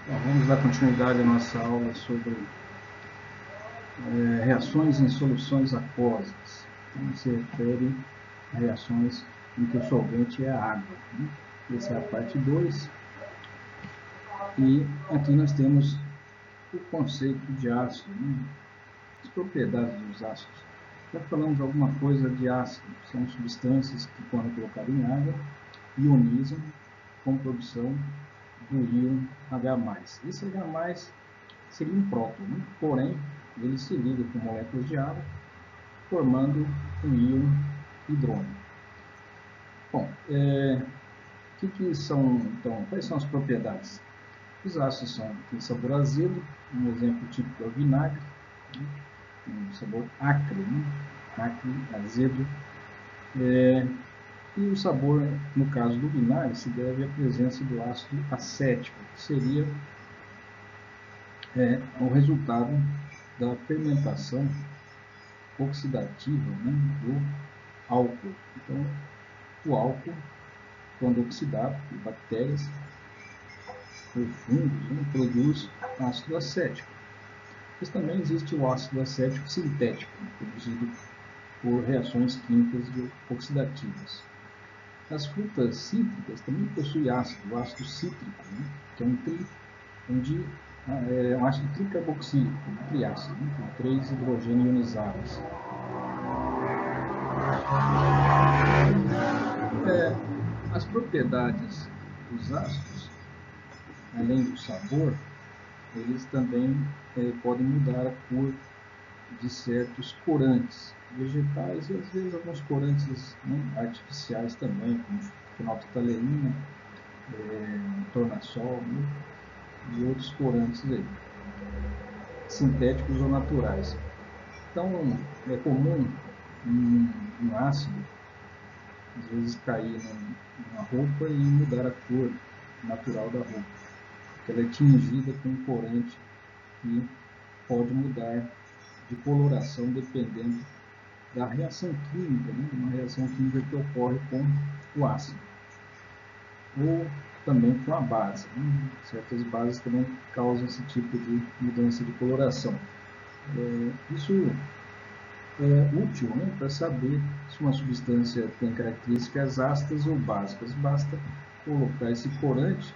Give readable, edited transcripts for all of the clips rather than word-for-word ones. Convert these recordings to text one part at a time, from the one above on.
Bom, vamos dar continuidade à nossa aula sobre reações em soluções aquosas. Então, se refere a reações em que o solvente é a água. Né? Essa é a parte 2. E aqui nós temos o conceito de ácido, né? As propriedades dos ácidos. Já falamos alguma coisa de ácido. São substâncias que, quando colocadas em água, ionizam com produção do íon H+. Esse H+ seria um próton, né? Porém, ele se liga com moléculas de água, formando um íon hidrônio. Bom, então, quais são as propriedades? Os ácidos têm sabor azedo, um exemplo típico é o vinagre, né? Um sabor acre, né? Acre, azedo. E o sabor, no caso do vinagre, se deve à presença do ácido acético, que seria o resultado da fermentação oxidativa, né, do álcool. Então, o álcool, quando oxidado por bactérias ou fungos, né, produz ácido acético. Mas também existe o ácido acético sintético, produzido por reações químicas oxidativas. As frutas cítricas também possuem ácido, o ácido cítrico, né, que é um ácido tricarboxílico, triácido, né, com 3 hidrogênios ionizados. As propriedades dos ácidos, além do sabor, eles também podem mudar a cor de certos corantes vegetais e às vezes alguns corantes, né, artificiais também, como fenolftaleína, tornassol, né, e outros corantes aí, sintéticos ou naturais. Então, é comum um ácido às vezes cair numa roupa e mudar a cor natural da roupa, porque ela é tingida com um corante e pode mudar de coloração dependendo da reação química, né? Uma reação química que ocorre com o ácido, ou também com a base, né? Certas bases também causam esse tipo de mudança de coloração. Isso é útil, né, para saber se uma substância tem características ácidas ou básicas. Basta colocar esse corante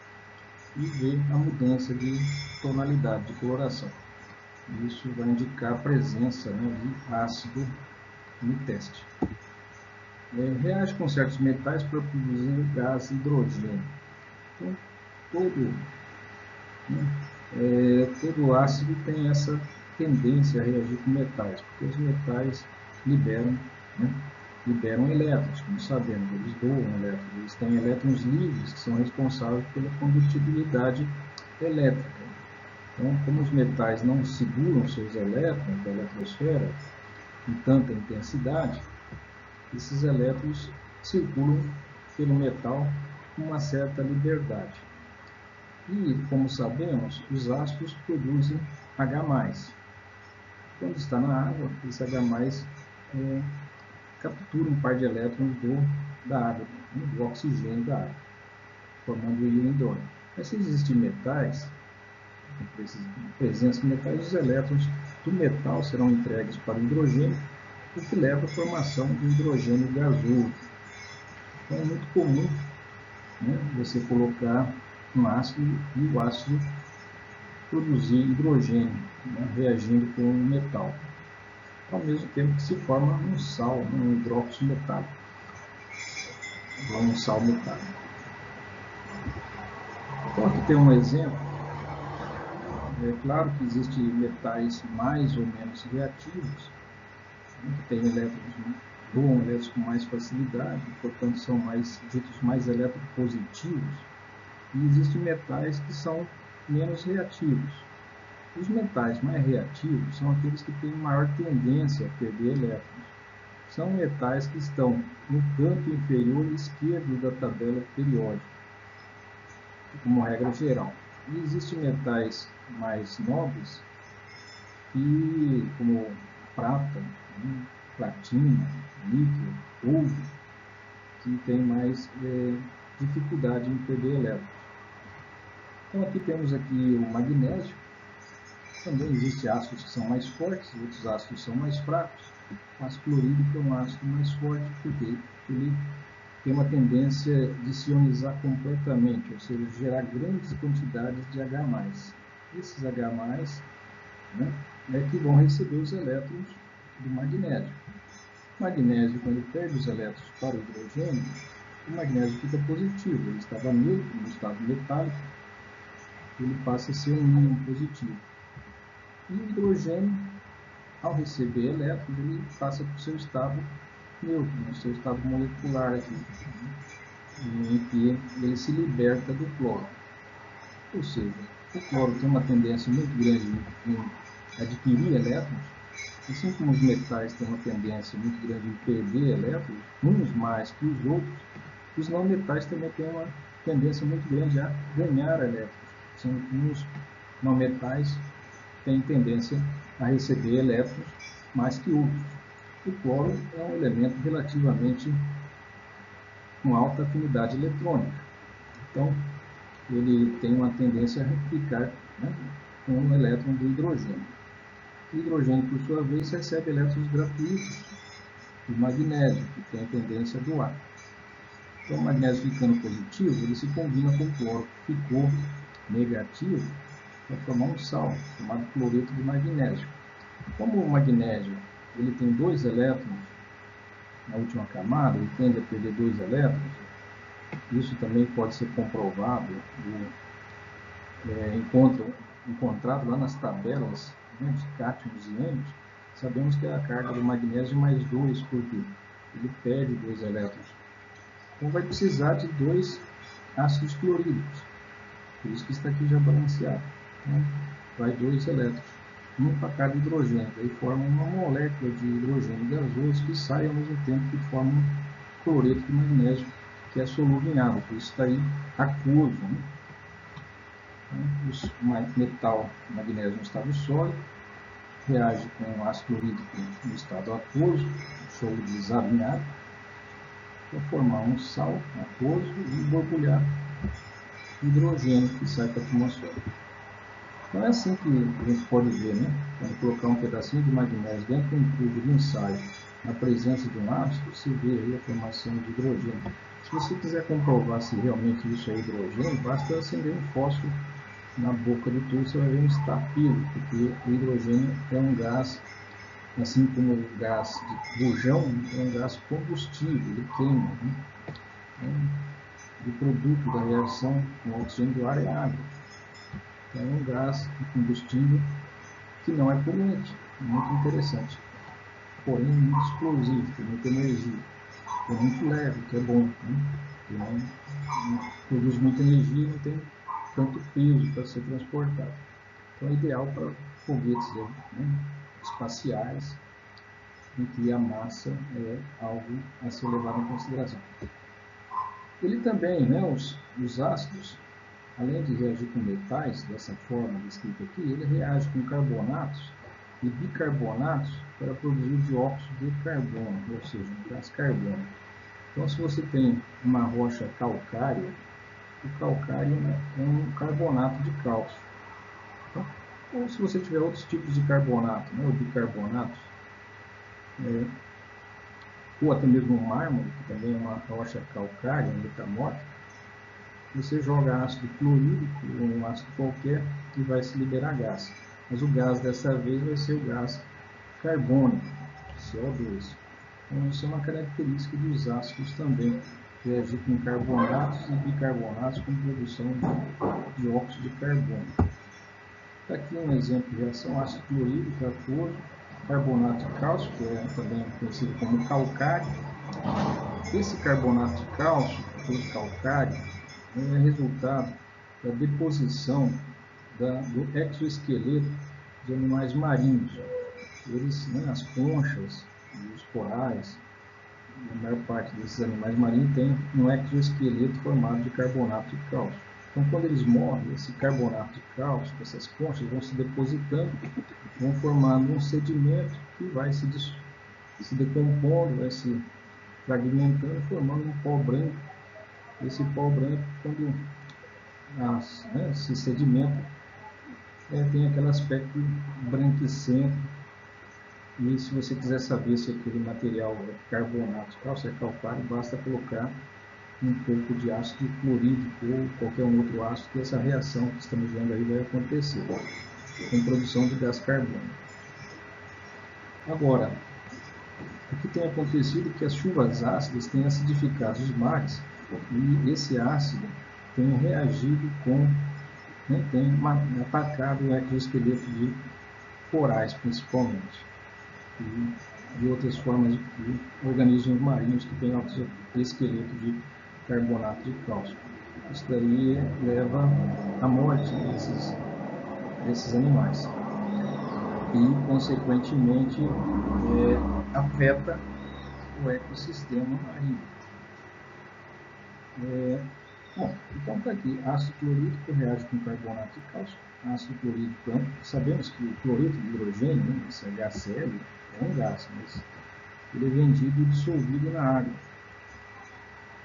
e ver a mudança de tonalidade, de coloração. Isso vai indicar a presença, né, de ácido no teste. Reage com certos metais para produzir o gás hidrogênio. Então, todo ácido tem essa tendência a reagir com metais, porque os metais liberam elétrons, como sabemos, eles doam elétrons, eles têm elétrons livres que são responsáveis pela condutibilidade elétrica. Então, como os metais não seguram seus elétrons da eletrosfera em tanta intensidade, esses elétrons circulam pelo metal com uma certa liberdade. E, como sabemos, os ácidos produzem H+. Quando está na água, esse H+, captura um par de elétrons da água, do oxigênio da água, formando o íon hidrônio. Mas se existem metais, presença de metais, os elétrons do metal serão entregues para o hidrogênio, o que leva à formação de hidrogênio gasoso. Então é muito comum, né, você colocar um ácido e o ácido produzir hidrogênio, né, reagindo com o metal, ao mesmo tempo que se forma um sal, um hidróxido metálico, ou um sal metálico. Então aqui tem um exemplo. É claro que existem metais mais ou menos reativos, né, que têm elétrons, né, doam elétrons com mais facilidade, portanto são ditos mais eletropositivos, e existem metais que são menos reativos. Os metais mais reativos são aqueles que têm maior tendência a perder elétrons. São metais que estão no canto inferior esquerdo da tabela periódica, como regra geral. E existem metais mais nobres, como prata, né, platina, níquel, ouro, que têm mais dificuldade em perder elétrons. Então aqui temos aqui o magnésio. Também existem ácidos que são mais fortes, outros ácidos são mais fracos. O ácido clorídrico é um ácido mais forte porque ele tem uma tendência de se ionizar completamente, ou seja, gerar grandes quantidades de H+. Esses H+, né, é que vão receber os elétrons do magnésio. O magnésio, quando ele perde os elétrons para o hidrogênio, o magnésio fica positivo, ele estava neutro, no estado metálico, ele passa a ser um íon positivo. E o hidrogênio, ao receber elétrons, ele passa para o seu estado neutro, no seu estado molecular aqui, em que ele se liberta do cloro. Ou seja, o cloro tem uma tendência muito grande em adquirir elétrons, assim como os metais têm uma tendência muito grande em perder elétrons, uns mais que os outros, os não metais também têm uma tendência muito grande a ganhar elétrons, sendo que os não metais têm tendência a receber elétrons mais que outros. O cloro é um elemento relativamente com alta afinidade eletrônica. Então, ele tem uma tendência a replicar, né, com um elétron do hidrogênio. O hidrogênio, por sua vez, recebe elétrons gratuitos do magnésio, que tem a tendência a doar. Então, o magnésio ficando positivo, ele se combina com o cloro, que ficou negativo, para formar um sal, chamado cloreto de magnésio. Como o magnésio ele tem 2 elétrons na última camada, ele tende a perder 2 elétrons, isso também pode ser comprovado, encontrado lá nas tabelas, né, de cátions e ânions. Sabemos que a carga do magnésio é mais 2, porque ele perde 2 elétrons. Então vai precisar de 2 ácidos clorídricos, por isso que está aqui já balanceado. Então, vai 2 elétrons, um para cada hidrogênio, aí forma uma molécula de hidrogênio gasoso que sai ao mesmo tempo que forma um cloreto de magnésio, que é solúvel em água, por isso está aí aquoso, né? O metal magnésio no estado sólido reage com o ácido clorídrico no estado aquoso, solubilizado em água, para formar um sal aquoso e borbulhar hidrogênio que sai para a atmosfera. Então é assim que a gente pode ver, né? Quando colocar um pedacinho de magnésio dentro de um tubo de ensaio, na presença de um ácido, você vê aí a formação de hidrogênio. Se você quiser comprovar se realmente isso é hidrogênio, basta acender um fósforo na boca do tubo, você vai ver um estapelo, porque o hidrogênio é um gás, assim como o gás de bujão, é um gás combustível, ele queima, né? O produto da reação com o oxigênio do ar é água. Então, é um gás de combustível que não é poluente, é muito interessante, porém muito explosivo, tem muita energia, é muito leve, que é bom, né? Não produz muita energia e não tem tanto peso para ser transportado. Então é ideal para foguetes, né, espaciais, em que a massa é algo a ser levado em consideração. Ele também, né, os ácidos, além de reagir com metais, dessa forma descrita aqui, ele reage com carbonatos e bicarbonatos para produzir dióxido de carbono, ou seja, um gás carbônico. Então, se você tem uma rocha calcária, o calcário é um carbonato de cálcio. Então, ou se você tiver outros tipos de carbonato, né, ou bicarbonatos, ou até mesmo o mármore, que também é uma rocha calcária, metamórfica, você joga ácido clorídrico ou um ácido qualquer e vai se liberar gás. Mas o gás dessa vez vai ser o gás carbônico, CO2. Então, isso é uma característica dos ácidos também, reagir com carbonatos e bicarbonatos com produção de dióxido de carbono. Está aqui um exemplo de reação: ácido clorídrico aquoso, carbonato de cálcio, que é também conhecido como calcário. Esse carbonato de cálcio, ou calcário, é resultado da deposição do exoesqueleto de animais marinhos. Eles, né, as conchas e os corais, a maior parte desses animais marinhos tem um exoesqueleto formado de carbonato de cálcio. Então, quando eles morrem, esse carbonato de cálcio, essas conchas vão se depositando, vão formando um sedimento que vai se decompondo, vai se fragmentando, formando um pó branco. Esse pó branco, quando esse sedimento tem aquele aspecto branquecento. E se você quiser saber se aquele material é carbonato de cálcio, é calcário, basta colocar um pouco de ácido clorídrico ou qualquer um outro ácido, que essa reação que estamos vendo aí vai acontecer com produção de gás carbônico. Agora, o que tem acontecido é que as chuvas ácidas têm acidificado os mares e esse ácido tem reagido com, tem atacado o exoesqueleto de corais, principalmente, e de outras formas de organismos marinhos que têm alto esqueleto de carbonato de cálcio. Isso daí leva à morte desses animais e, consequentemente, afeta o ecossistema marinho. Bom, então está aqui, ácido clorídrico reage com carbonato de cálcio. Ácido clorídrico, sabemos que o cloreto de hidrogênio, esse HCl, é um gás, mas ele é vendido dissolvido na água.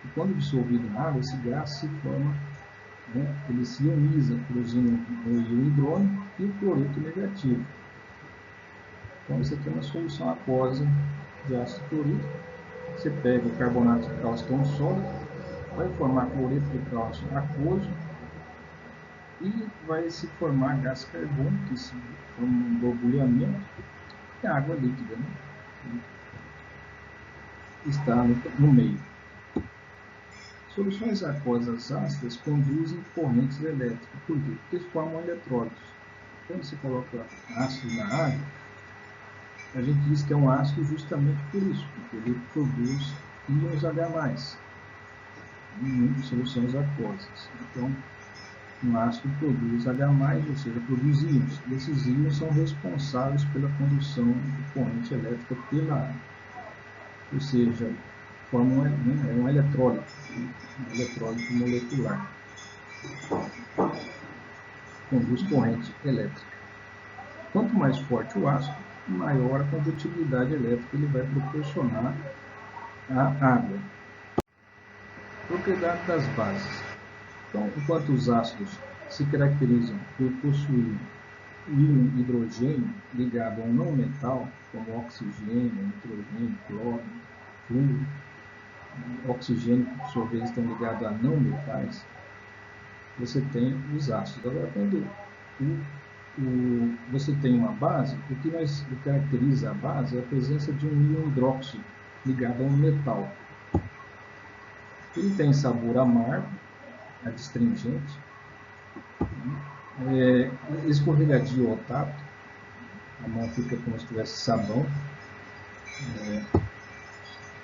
E quando dissolvido na água, esse gás se forma, ele se ioniza, produzindo o íon hidrônio e o cloreto negativo. Então, isso aqui é uma solução aquosa de ácido clorídrico. Você pega o carbonato de cálcio, que é um sólido, vai formar cloreto de cálcio aquoso e vai se formar gás carbônico, que se forma um borbulhamento, e água líquida, que está no meio. Soluções aquosas ácidas conduzem correntes elétricas. Por quê? Porque formam eletrólitos. Quando você coloca ácido na água, a gente diz que é um ácido justamente por isso, porque ele produz íons H+, em soluções aquosas. Então, um ácido produz H+, ou seja, produz íons. E esses íons são responsáveis pela condução de corrente elétrica pela água. Ou seja, forma um eletrólito molecular. Conduz corrente elétrica. Quanto mais forte o ácido, maior a condutibilidade elétrica ele vai proporcionar à água. Propriedade das bases. Então, enquanto os ácidos se caracterizam por possuir o íon hidrogênio ligado a um não metal, como oxigênio, nitrogênio, cloro, flúor, oxigênio, por sua vez, estão ligados a não metais, você tem os ácidos. Agora, quando você tem uma base, o que caracteriza a base é a presença de um íon hidróxido ligado a um metal. Ele tem sabor amargo, adstringente, escorregadio ao tato, a mão fica como se tivesse sabão,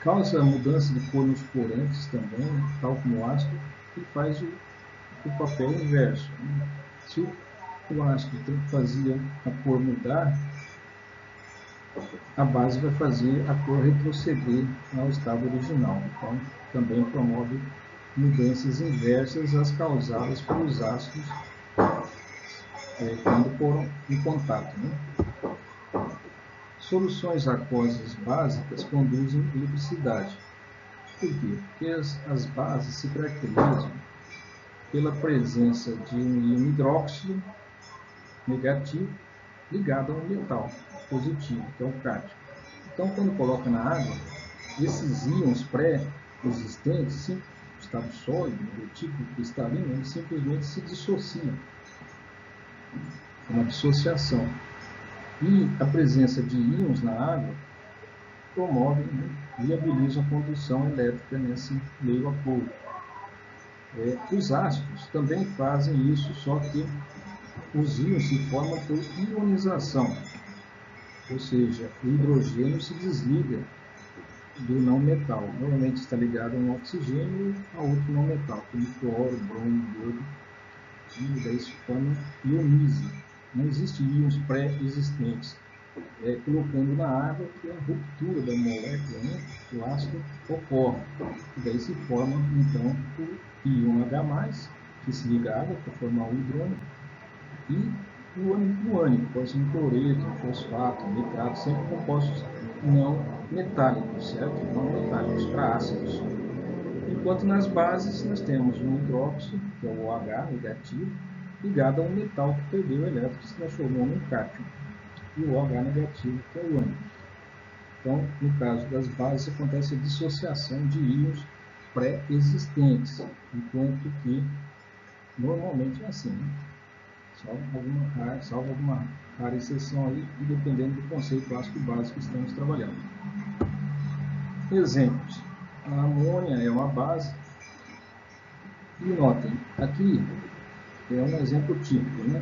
causa mudança de cor nos corantes também, tal como o ácido, e faz o papel inverso. Se o ácido fazia a cor mudar, a base vai fazer a cor retroceder ao estado original. Então, também promove mudanças inversas às causadas pelos ácidos quando foram em contato. Soluções aquosas básicas conduzem eletricidade. Por quê? Porque as bases se caracterizam pela presença de um íon hidróxido negativo ligado a um metal positivo, que é o cádmio. Então, quando coloca na água, esses íons pré-existentes, no estado sólido, do tipo cristalino, eles simplesmente se dissociam. É uma dissociação. E a presença de íons na água promove, viabiliza a condução elétrica nesse meio aquoso. Os ácidos também fazem isso, só que os íons se formam por ionização, ou seja, o hidrogênio se desliga do não metal. Normalmente está ligado a um oxigênio e a outro não metal, como cloro, bromo, iodo, e daí se forma ioniza. Não existem íons pré-existentes. Colocando na água que a ruptura da molécula, o ácido, ocorre. E daí se forma, então, o íon H+, que se liga à água para formar o hidrônio, e o ânico, pode ser um cloreto, um fosfato, um nitrato, sempre compostos não metálicos, certo? Não metálicos, para ácidos. Enquanto nas bases nós temos um hidróxido, que é o OH negativo, ligado a um metal que perdeu o elétron, que se transformou num cátion, e o OH negativo, que é o ânion. Então, no caso das bases, acontece a dissociação de íons pré-existentes, enquanto que normalmente é assim, né? Salvo alguma rara exceção aí, e dependendo do conceito ácido-base que estamos trabalhando. Exemplos. A amônia é uma base. E notem, aqui é um exemplo típico, né?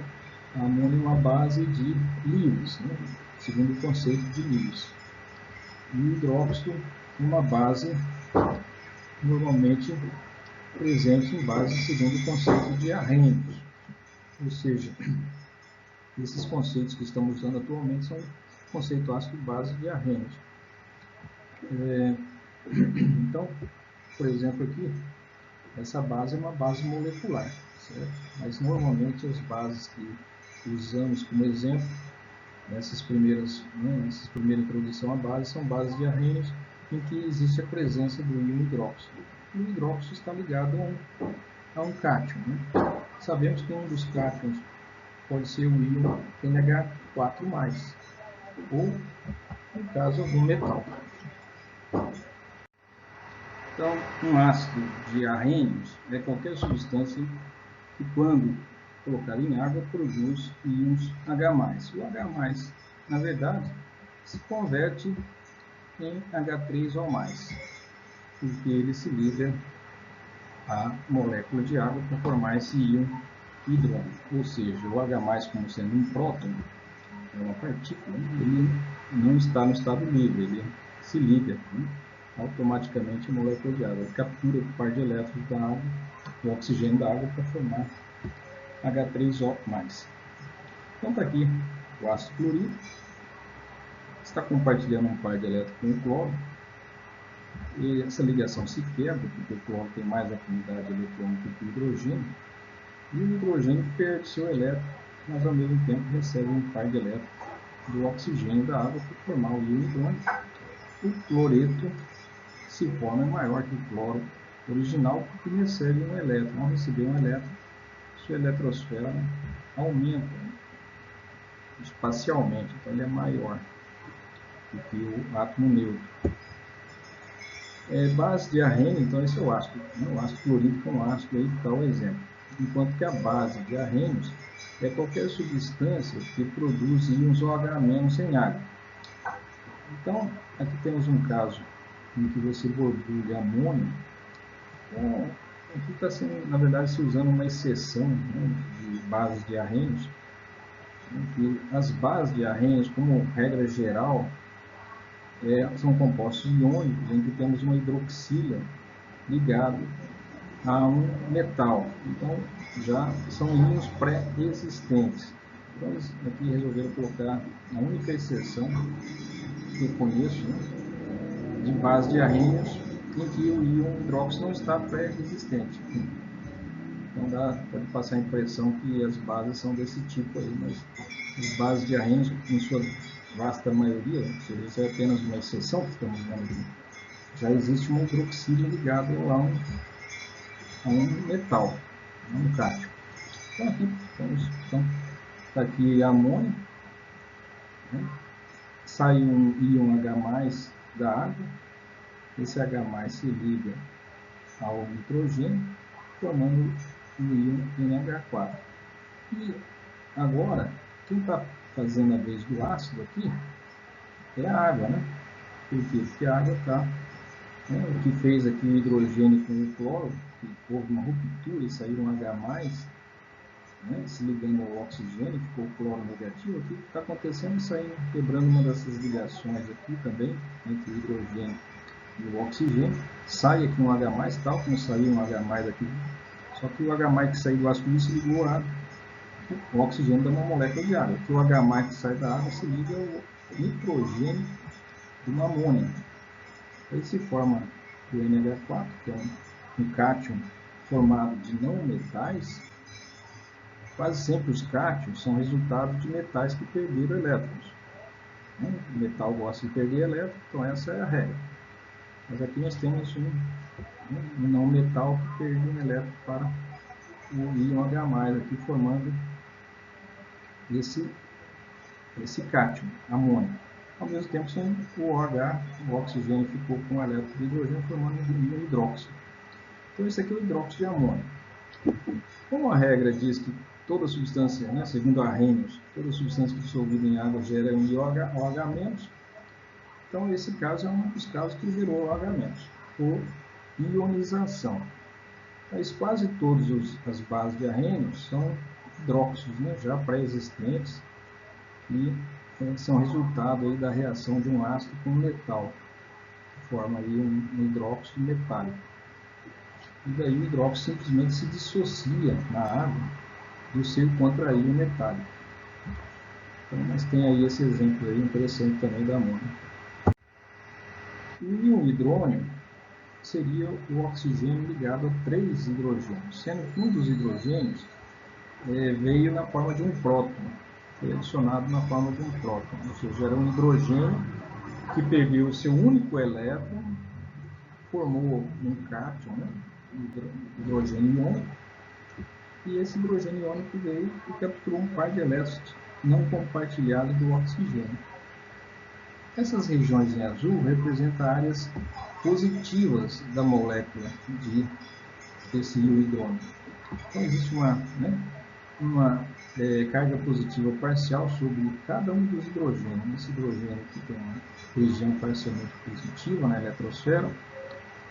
A amônia é uma base de Lewis, né? Segundo o conceito de Lewis. E o hidróxido é uma base normalmente presente em base segundo o conceito de Arrhenius. Ou seja, esses conceitos que estamos usando atualmente são conceito ácido-base de Arrhenius. Então, por exemplo, aqui, essa base é uma base molecular, certo? Mas normalmente as bases que usamos como exemplo, nessa primeira introdução à base, são bases de Arrhenius, em que existe a presença do íon hidróxido. E o hidróxido está ligado a um cátion, né? Sabemos que um dos cátions pode ser o íon NH4+, ou, no caso, algum metal. Então, um ácido de Arrhenius é qualquer substância que, quando colocada em água, produz íons H+. O H+, na verdade, se converte em H3O+, porque ele se liga à molécula de água para formar esse íon hidrônico. Ou seja, o H+, como sendo um próton, é uma partícula, ele não está no estado livre, ele se liga, né, automaticamente à molécula de água. Ele captura o par de elétrons da água, do oxigênio da água, para formar H3O+. Então está aqui o ácido clorídrico, está compartilhando um par de elétrons com o cloro, e essa ligação se quebra, porque o cloro tem mais afinidade eletrônica que o hidrogênio, e o hidrogênio perde seu elétron, mas ao mesmo tempo recebe um par de elétrons do oxigênio da água para formar o íon hidrônico. O cloreto se forma maior que o cloro original, porque recebe um elétron. Ao receber um elétron, sua eletrosfera aumenta, né, espacialmente, então ele é maior do que o átomo neutro. Base de Arrhenius, então esse é o ácido, né? O ácido clorídrico é um ácido, aí está o exemplo. Enquanto que a base de Arrhenius é qualquer substância que produz íons OH- em água. Então, aqui temos um caso em que você borbulha amônio. Então, aqui está sendo, na verdade, se usando uma exceção, né, de bases de Arrhenius, em que as bases de Arrhenius, como regra geral, são compostos iônicos, em que temos uma hidroxila ligado a um metal. Então, já são íons pré-existentes. Então, eles aqui resolveram colocar a única exceção que eu conheço, né, de base de Arrhenius, em que o íon hidróxido não está pré-existente. Então, pode passar a impressão que as bases são desse tipo aí, mas as bases de Arrhenius, em sua vasta maioria, ou seja, isso é apenas uma exceção que estamos vendo aqui, já existe uma hidroxila ligada a um metal, a um cátion. Então aqui está aqui a amônia, né? Sai um íon H+ da água, esse H+ se liga ao nitrogênio, formando o íon NH4. E agora, quem está fazendo a vez do ácido aqui é a água, né? Por quê? Porque a água está, né, o que fez aqui o hidrogênio com o cloro, que houve uma ruptura e saiu um H+, né, se ligando ao oxigênio, ficou o cloro negativo. Aqui está acontecendo, saindo, quebrando uma dessas ligações aqui também, entre o hidrogênio e o oxigênio. Sai aqui um H+, tal como saiu um H+ aqui, só que o H+ que saiu do ácido se ligou ao oxigênio de uma molécula de água. Que o H+ que sai da água se liga ao nitrogênio de uma amônia. Aí se forma o NH4, que é um cátion formado de não metais. Quase sempre os cátions são resultado de metais que perderam elétrons. O metal gosta de perder elétrons, então essa é a regra. Mas aqui nós temos um né? E não o metal que perde um elétron para o íon H+, aqui formando esse cátion, amônio. Ao mesmo tempo, sem o OH, o oxigênio ficou com o elétron de hidrogênio formando um hidróxido. Então, esse aqui é o hidróxido de amônio. Como a regra diz que toda substância, né, segundo Arrhenius, toda substância dissolvida em água gera um OH-, então esse caso é um dos casos que gerou OH-, por ionização. Mas quase todas as bases de Arrhenius são hidróxidos, né, já pré-existentes, e são resultado aí da reação de um ácido com um metal, que forma aí um hidróxido metálico. E daí o hidróxido simplesmente se dissocia na água do seu contraíon metálico. Então, mas tem aí esse exemplo aí interessante também da amônia. O íon hidrônio seria o oxigênio ligado a 3 hidrogênios, sendo que um dos hidrogênios veio na forma de um próton, foi adicionado na forma de um próton, ou seja, era um hidrogênio que perdeu o seu único elétron, formou um cátion, né, hidrogênio iônico, e esse hidrogênio iônico veio e capturou um par de elétrons não compartilhados do oxigênio. Essas regiões em azul representam áreas positivas da molécula desse íon hidrônio. Então, existe uma carga positiva parcial sobre cada um dos hidrogênios. Esse hidrogênio aqui tem uma região parcialmente positiva na eletrosfera.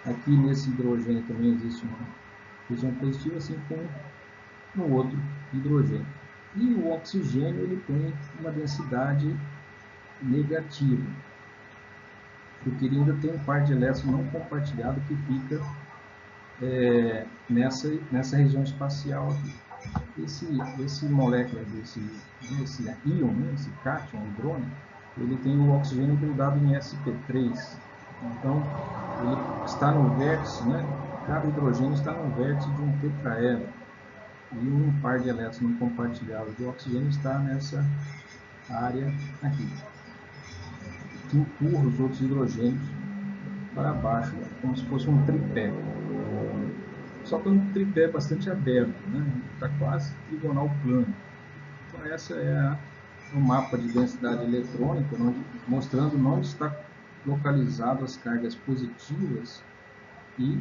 Aqui nesse hidrogênio também existe uma região positiva, assim como no outro hidrogênio. E o oxigênio ele tem uma densidade negativa, porque ele ainda tem um par de elétrons não compartilhado que fica nessa região espacial aqui. Esse molécula esse íon, né, esse cátion, hidrônio, ele tem o oxigênio grudado em sp3. Então, ele está no vértice, né? Cada hidrogênio está no vértice de um tetraedro. E um par de elétrons não compartilhados do oxigênio está nessa área aqui, que empurra os outros hidrogênios para baixo, como se fosse um tripé. Só que é um tripé bastante aberto, né? Está quase trigonal plano. Então, essa é o mapa de densidade eletrônica, mostrando onde está localizado as cargas positivas e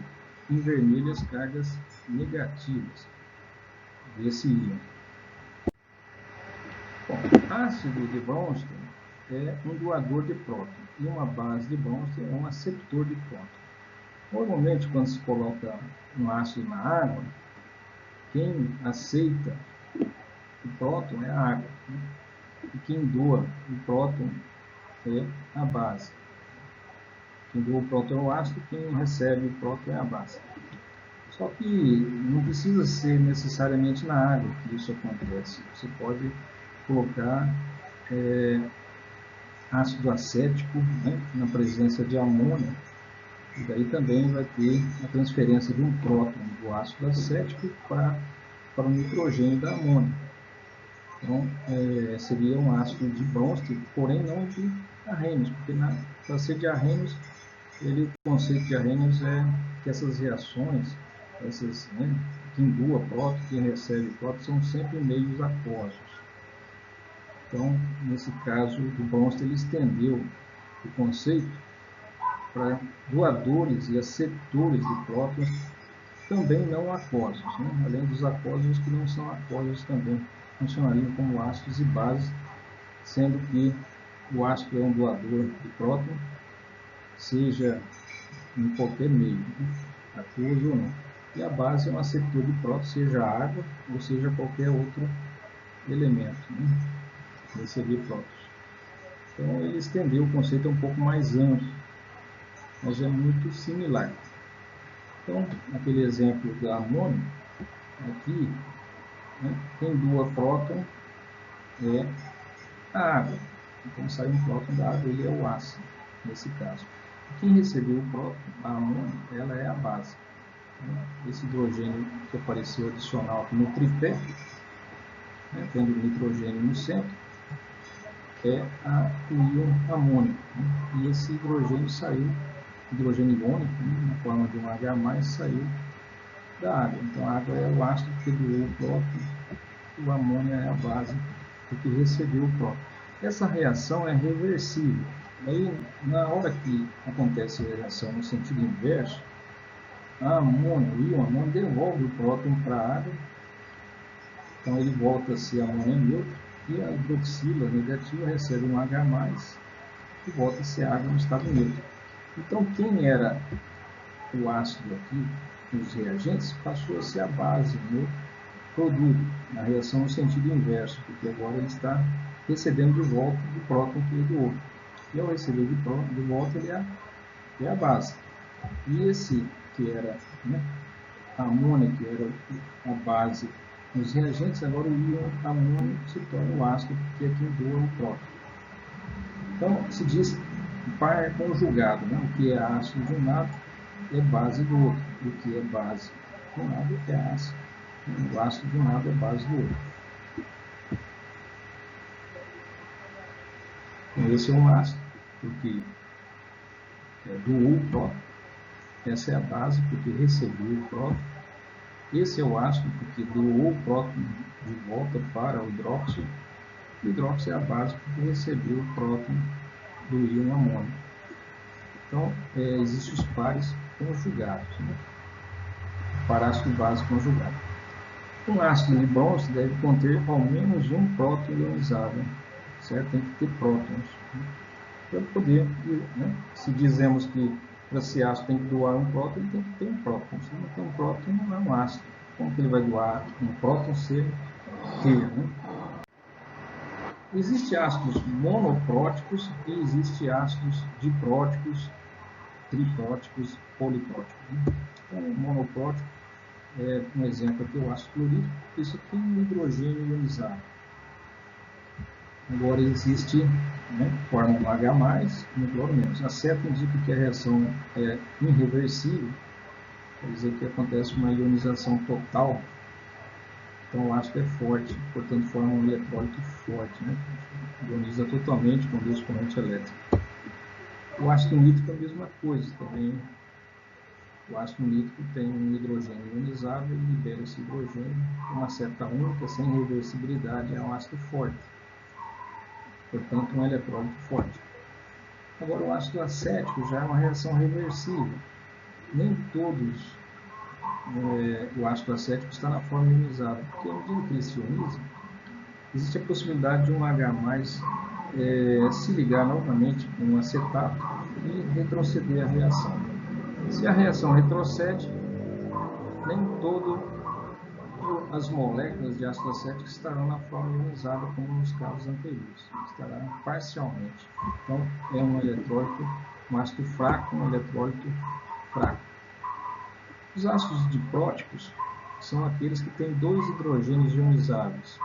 em vermelho as cargas negativas desse íon. Bom, ácido de Bronsted é um doador de próton e uma base de Bronsted é um aceptor de próton. Normalmente, quando se coloca um ácido na água, quem aceita o próton é a água, né? E quem doa o próton é a base. Quem doa o próton é o ácido, quem recebe o próton é a base. Só que não precisa ser necessariamente na água que isso acontece. Você pode colocar ácido acético, né, na presença de amônia, e daí também vai ter a transferência de um próton do ácido acético para o nitrogênio da amônia. Então, seria um ácido de Bronsted, porém não de Arrhenius, porque para ser de Arrhenius, o conceito de Arrhenius é que essas reações, quem doa próton, quem recebe próton, são sempre meios aquosos. Então, nesse caso do Bronsted, ele estendeu o conceito para doadores e aceptores de prótons também não aquosos, né? Além dos aquosos, que não são aquosos também funcionariam como ácidos e bases, sendo que o ácido é um doador de próton, seja em qualquer meio, né? Aquoso ou não. E a base é um aceptor de próton, seja água ou seja qualquer outro elemento, né? Receber prótons. Então ele estendeu o conceito um pouco mais amplo, mas é muito similar. Então, naquele exemplo da amônia, aqui, né, quem doa próton é a água. Então, sai um próton da água, ele é o ácido, nesse caso. Quem recebeu o próton, a amônia, ela é a base. Então, esse hidrogênio que apareceu adicional aqui no tripé, né, tendo o nitrogênio no centro, é o íon amônio. Né, e esse hidrogênio saiu hidrogênio iônico, na forma de um H+, saiu da água. Então a água é o ácido que doou o próton, o amônia é a base porque recebeu o próton. Essa reação é reversível. Aí, na hora que acontece a reação no sentido inverso, a amônia, o íon amônio devolve o próton para a água, então ele volta a ser amônia neutra, e a hidroxila negativa recebe um H+, e volta a ser água no estado neutro. Então, quem era o ácido aqui, nos reagentes, passou a ser a base no produto, na reação no sentido inverso, porque agora ele está recebendo de volta o próton que ele doou. E ao receber de volta, ele é a base. E esse que era, né, a amônia, que era a base nos reagentes, agora o íon amônio se torna o ácido, porque é quem doa o próton. Então, se diz par conjugado, né? O que é ácido de um lado é base do outro, o que é base de um lado é ácido. O ácido de um lado é base do outro. Então, esse é um ácido, porque doou o próton. Essa é a base, porque recebeu o próton. Esse é o ácido, porque doou o próton de volta para o hidróxido. O hidróxido é a base, porque recebeu o próton do íon amônio. Então, existem os pares conjugados, né? Par ácido-base conjugado. Um ácido de bronze deve conter ao menos um próton ionizado, certo? Tem que ter prótons, né? Para poder, né? Se dizemos que para ser ácido tem que doar um próton, ele tem que ter um próton. Se não tem um próton, não é um ácido. Como que ele vai doar um próton se ele ter, né? Existem ácidos monopróticos e existem ácidos dipróticos, tripróticos, polipróticos, né? Então, o monoprótico é um exemplo aqui, o ácido clorídrico. Isso aqui é um hidrogênio ionizado. Agora existe, né, forma um H+, e um cloro menos. A seta indica que a reação é irreversível, quer dizer que acontece uma ionização total. Então o ácido é forte, portanto forma um eletrólito forte, né? Ioniza totalmente, conduz corrente elétrica. O ácido nítrico é a mesma coisa também. O ácido nítrico tem um hidrogênio ionizável e libera esse hidrogênio. Uma seta única, sem reversibilidade, é um ácido forte. Portanto, um eletrólito forte. Agora, o ácido acético já é uma reação reversível. Nem todos o ácido acético está na forma ionizada, porque à medida que ele se ioniza, existe a possibilidade de um H+, se ligar novamente com um acetato e retroceder a reação. Se a reação retrocede, nem todas as moléculas de ácido acético estarão na forma ionizada, como nos casos anteriores. Estará parcialmente. Então, é um eletrólito, um ácido fraco, um eletrólito fraco. Os ácidos dipróticos são aqueles que têm dois hidrogênios ionizáveis.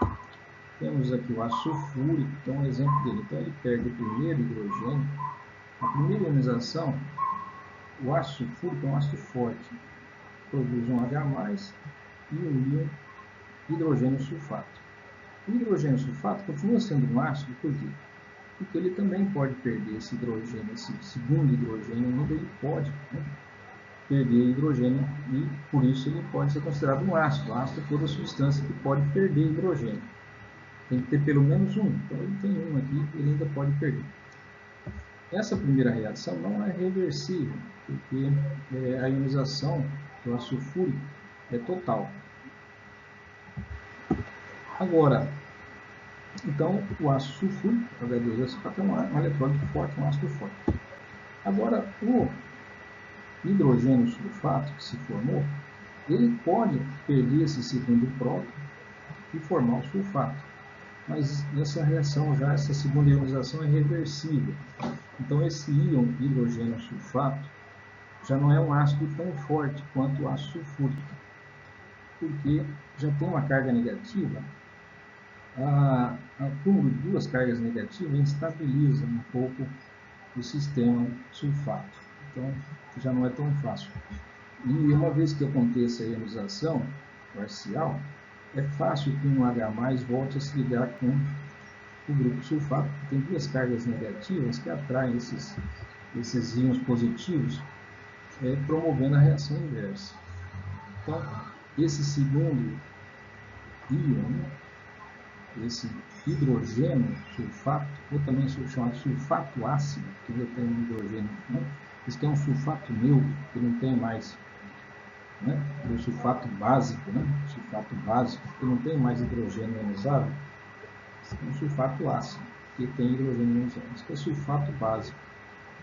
Temos aqui o ácido sulfúrico, que é um exemplo dele. Então, ele perde o primeiro hidrogênio. A primeira ionização, o ácido sulfúrico é um ácido forte. Produz um H+, e um íon hidrogênio sulfato. O hidrogênio sulfato continua sendo um ácido, por quê? Porque ele também pode perder esse hidrogênio, esse segundo hidrogênio, ainda ele pode, né, perder hidrogênio, e por isso ele pode ser considerado um ácido. O ácido é toda substância que pode perder hidrogênio. Tem que ter pelo menos um. Então ele tem um aqui, ele ainda pode perder. Essa primeira reação não é reversível, porque a ionização do ácido sulfúrico é total. Agora, então, o ácido sulfúrico, H2SO4, é um eletrólito forte, um ácido forte. Agora, o hidrogênio sulfato que se formou, ele pode perder esse segundo próton e formar o sulfato. Mas essa reação já, essa segunda ionização é reversível. Então, esse íon hidrogênio sulfato já não é um ácido tão forte quanto o ácido sulfúrico, porque já tem uma carga negativa. Acúmulo de duas cargas negativas instabiliza um pouco o sistema sulfato. Então, já não é tão fácil. E uma vez que aconteça a ionização parcial, é fácil que um H+ volte a se ligar com o grupo sulfato, que tem duas cargas negativas que atraem esses íons positivos promovendo a reação inversa. Então, esse segundo íon, né, esse hidrogênio sulfato, ou também chamado sulfato ácido, que ainda tem um hidrogênio, né? Esse aqui é um sulfato neutro, que não tem mais, né? O sulfato básico, né? Sulfato básico, que não tem mais hidrogênio ionizável. Esse aqui é um sulfato ácido, que tem hidrogênio ionizável. Esse aqui é sulfato básico,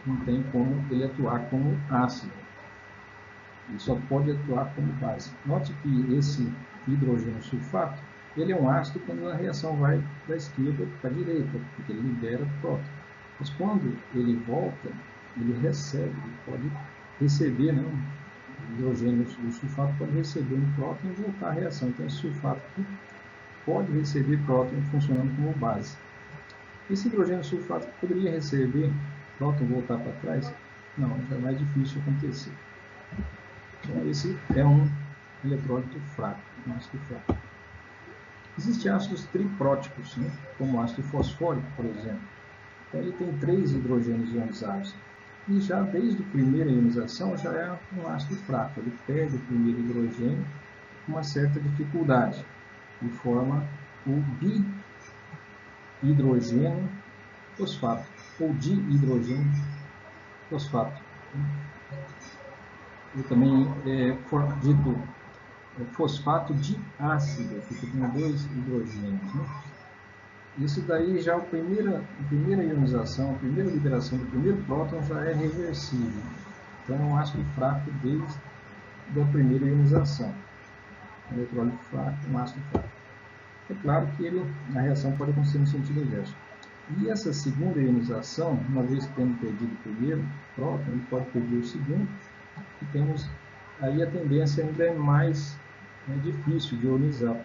não tem como ele atuar como ácido. Ele só pode atuar como base. Note que esse hidrogênio sulfato, ele é um ácido quando a reação vai da esquerda para a direita, porque ele libera próton. Mas quando ele volta, ele recebe, ele pode receber, né, o hidrogênio, o sulfato pode receber um próton e voltar à reação. Então, esse sulfato aqui pode receber próton funcionando como base. Esse hidrogênio sulfato poderia receber próton e voltar para trás? Não, já é mais difícil acontecer. Então, esse é um eletrólito fraco, um ácido fraco. Existem ácidos tripróticos, né? Como o ácido fosfórico, por exemplo. Então, ele tem 3 hidrogênios ionizados. E já desde a primeira ionização já é um ácido fraco. Ele perde o primeiro hidrogênio com uma certa dificuldade e forma o dihidrogênio fosfato, ou dihidrogênio fosfato. E também dito fosfato de ácido, que tem 2 hidrogênios. Né? Isso daí já a primeira ionização, a primeira liberação do primeiro próton já é reversível. Então é um ácido fraco desde a primeira ionização. Um eletrólito fraco, um ácido fraco. É claro que a reação pode acontecer no sentido inverso. E essa segunda ionização, uma vez tendo perdido o primeiro próton, ele pode perder o segundo, e temos aí a tendência ainda é mais difícil de ionizar,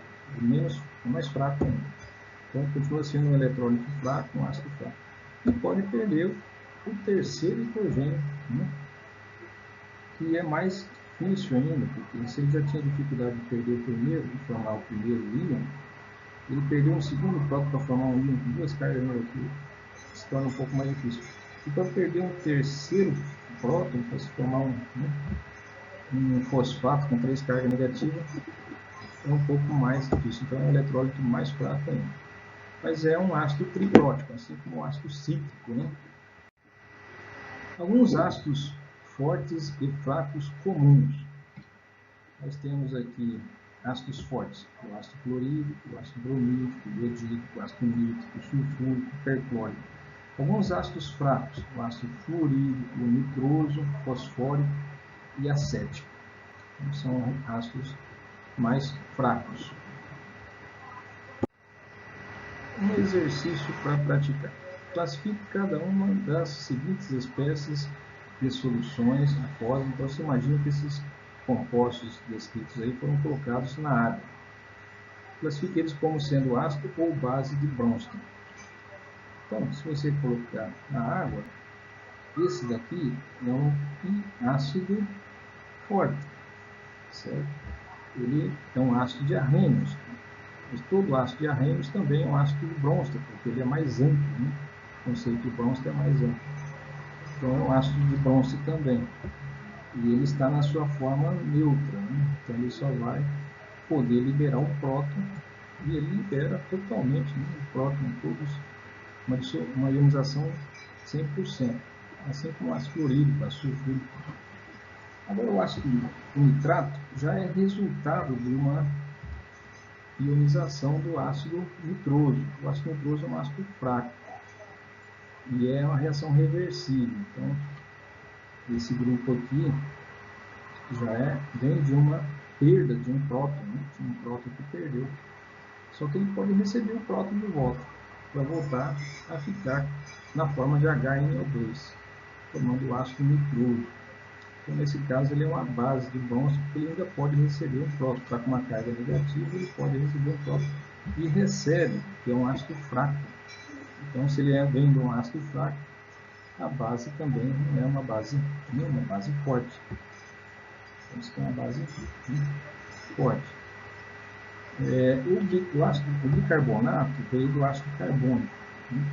mais fraco ainda. Então, continua sendo um eletrólito fraco, um ácido fraco. E pode perder o terceiro hidrogênio, né? Que é mais difícil ainda, porque se ele já tinha dificuldade de perder o primeiro, de formar o primeiro íon, ele perdeu um segundo próton para formar um íon com 2 cargas negativas, se torna um pouco mais difícil. E para perder um terceiro próton, para se formar um fosfato com 3 cargas negativas, é um pouco mais difícil. Então, é um eletrólito mais fraco ainda. Mas é um ácido triprótico, assim como o ácido cítrico, né? Alguns ácidos fortes e fracos comuns. Nós temos aqui ácidos fortes, o ácido clorídrico, o ácido bromídico, o iodídrico, o ácido nítrico, o sulfúrico, o perclórico. Alguns ácidos fracos, o ácido fluorídrico, o nitroso, o fosfórico e acético. Então, são ácidos mais fracos. Um exercício para praticar. Classifique cada uma das seguintes espécies de soluções aquosas. Então, você imagina que esses compostos descritos aí foram colocados na água. Classifique eles como sendo ácido ou base de Bronsted. Então, se você colocar na água, esse daqui é um ácido forte, certo? Ele é um ácido de Arrhenius. Mas todo ácido de Arrhenius também é um ácido de Bronsted, porque ele é mais amplo, né? O conceito de Bronsted é mais amplo. Então, é um ácido de Bronsted também. E ele está na sua forma neutra, né? Então ele só vai poder liberar o próton, e ele libera totalmente, né, o próton, todos, uma ionização 100%, assim como o ácido clorídrico, o ácido sulfúrico. Agora, o ácido nitrato já é resultado de uma ionização do ácido nitroso. O ácido nitroso é um ácido fraco e é uma reação reversível. Então, esse grupo aqui já vem de uma perda de um próton, né? Um próton que perdeu. Só que ele pode receber o próton de volta, para voltar a ficar na forma de HNO2, formando o ácido nitroso. Então, nesse caso, ele é uma base de Bronsted, porque ele ainda pode receber um próton. Está com uma carga negativa, ele pode receber um próton e recebe, que é um ácido fraco. Então, se ele vem de um ácido fraco, a base também não é uma base forte. Então, isso é uma base forte. O bicarbonato veio do ácido carbônico. Né?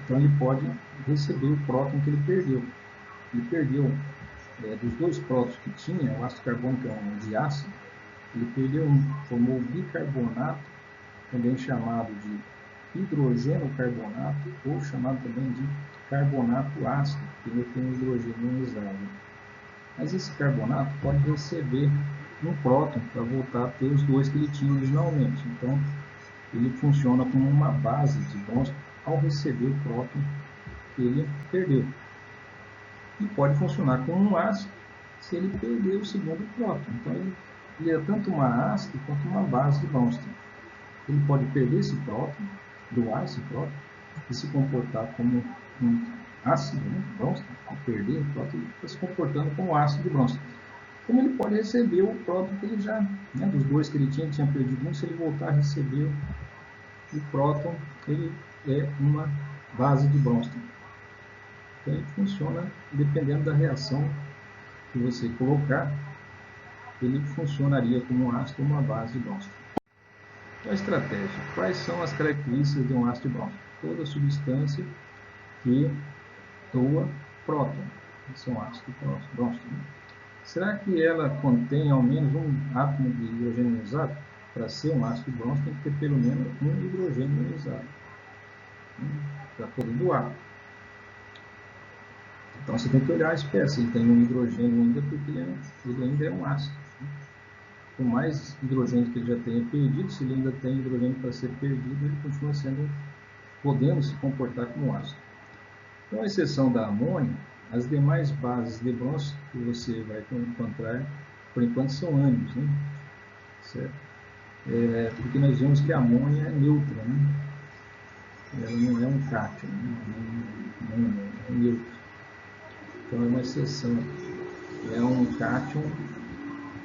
Então, ele pode receber o próton que ele perdeu. Ele perdeu dos 2 prótons que tinha, o ácido carbônico é um diácido, ele perdeu formou bicarbonato, também chamado de hidrogênio carbonato, ou chamado também de carbonato ácido, porque ele tem um hidrogênio ionizado. Mas esse carbonato pode receber um próton para voltar a ter os 2 que ele tinha originalmente. Então, ele funciona como uma base de bronze ao receber o próton que ele perdeu. E pode funcionar como um ácido se ele perder o segundo próton. Então, ele é tanto uma ácido quanto uma base de Bronsted. Ele pode perder esse próton, doar esse próton, e se comportar como um ácido, né, Bronsted, ao perder o próton, ele está se comportando como ácido de Bronsted. Como ele pode receber o próton que ele já, né, dos 2 que ele tinha perdido um, se ele voltar a receber o próton, ele é uma base de Bronsted. Então, ele funciona dependendo da reação que você colocar, ele funcionaria como um ácido ou uma base de Bronsted. Então, a estratégia. Quais são as características de um ácido de Bronsted? Toda substância que doa próton. Esse é um ácido de Bronsted. Será que ela contém ao menos um átomo de hidrogênio ionizado? Para ser um ácido de Bronsted, tem que ter pelo menos um hidrogênio ionizado para poder doar. Então, você tem que olhar a espécie. Ele tem um hidrogênio ainda porque ele ainda é um ácido. Por mais hidrogênio que ele já tenha perdido, se ele ainda tem hidrogênio para ser perdido, ele continua podendo se comportar como ácido. Com exceção da amônia, as demais bases de bronze que você vai encontrar, por enquanto, são ânions, né? Certo? Porque nós vemos que a amônia é neutra, né? Ela não é um cátion, né? É neutro. Então é uma exceção. É um cátion,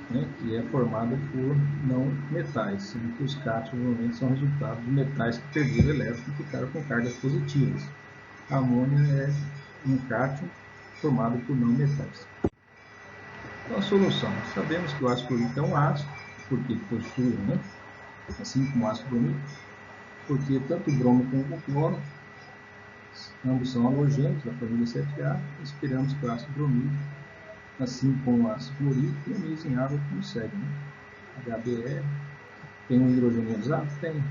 né, que é formado por não metais, sendo que os cátions normalmente são resultado de metais que perderam elétron e ficaram com cargas positivas. A amônia é um cátion formado por não metais. Então, a solução. Sabemos que o ácido clorídrico é um ácido, porque possui, né, assim como o ácido bromídico, porque tanto o bromo como o cloro, ambos são halogênios da família 7A, esperamos que o ácido bromídico, assim como o ácido clorídrico, ionize em água como segue. Né? HBr, tem um hidrogênio ionizado? Tem.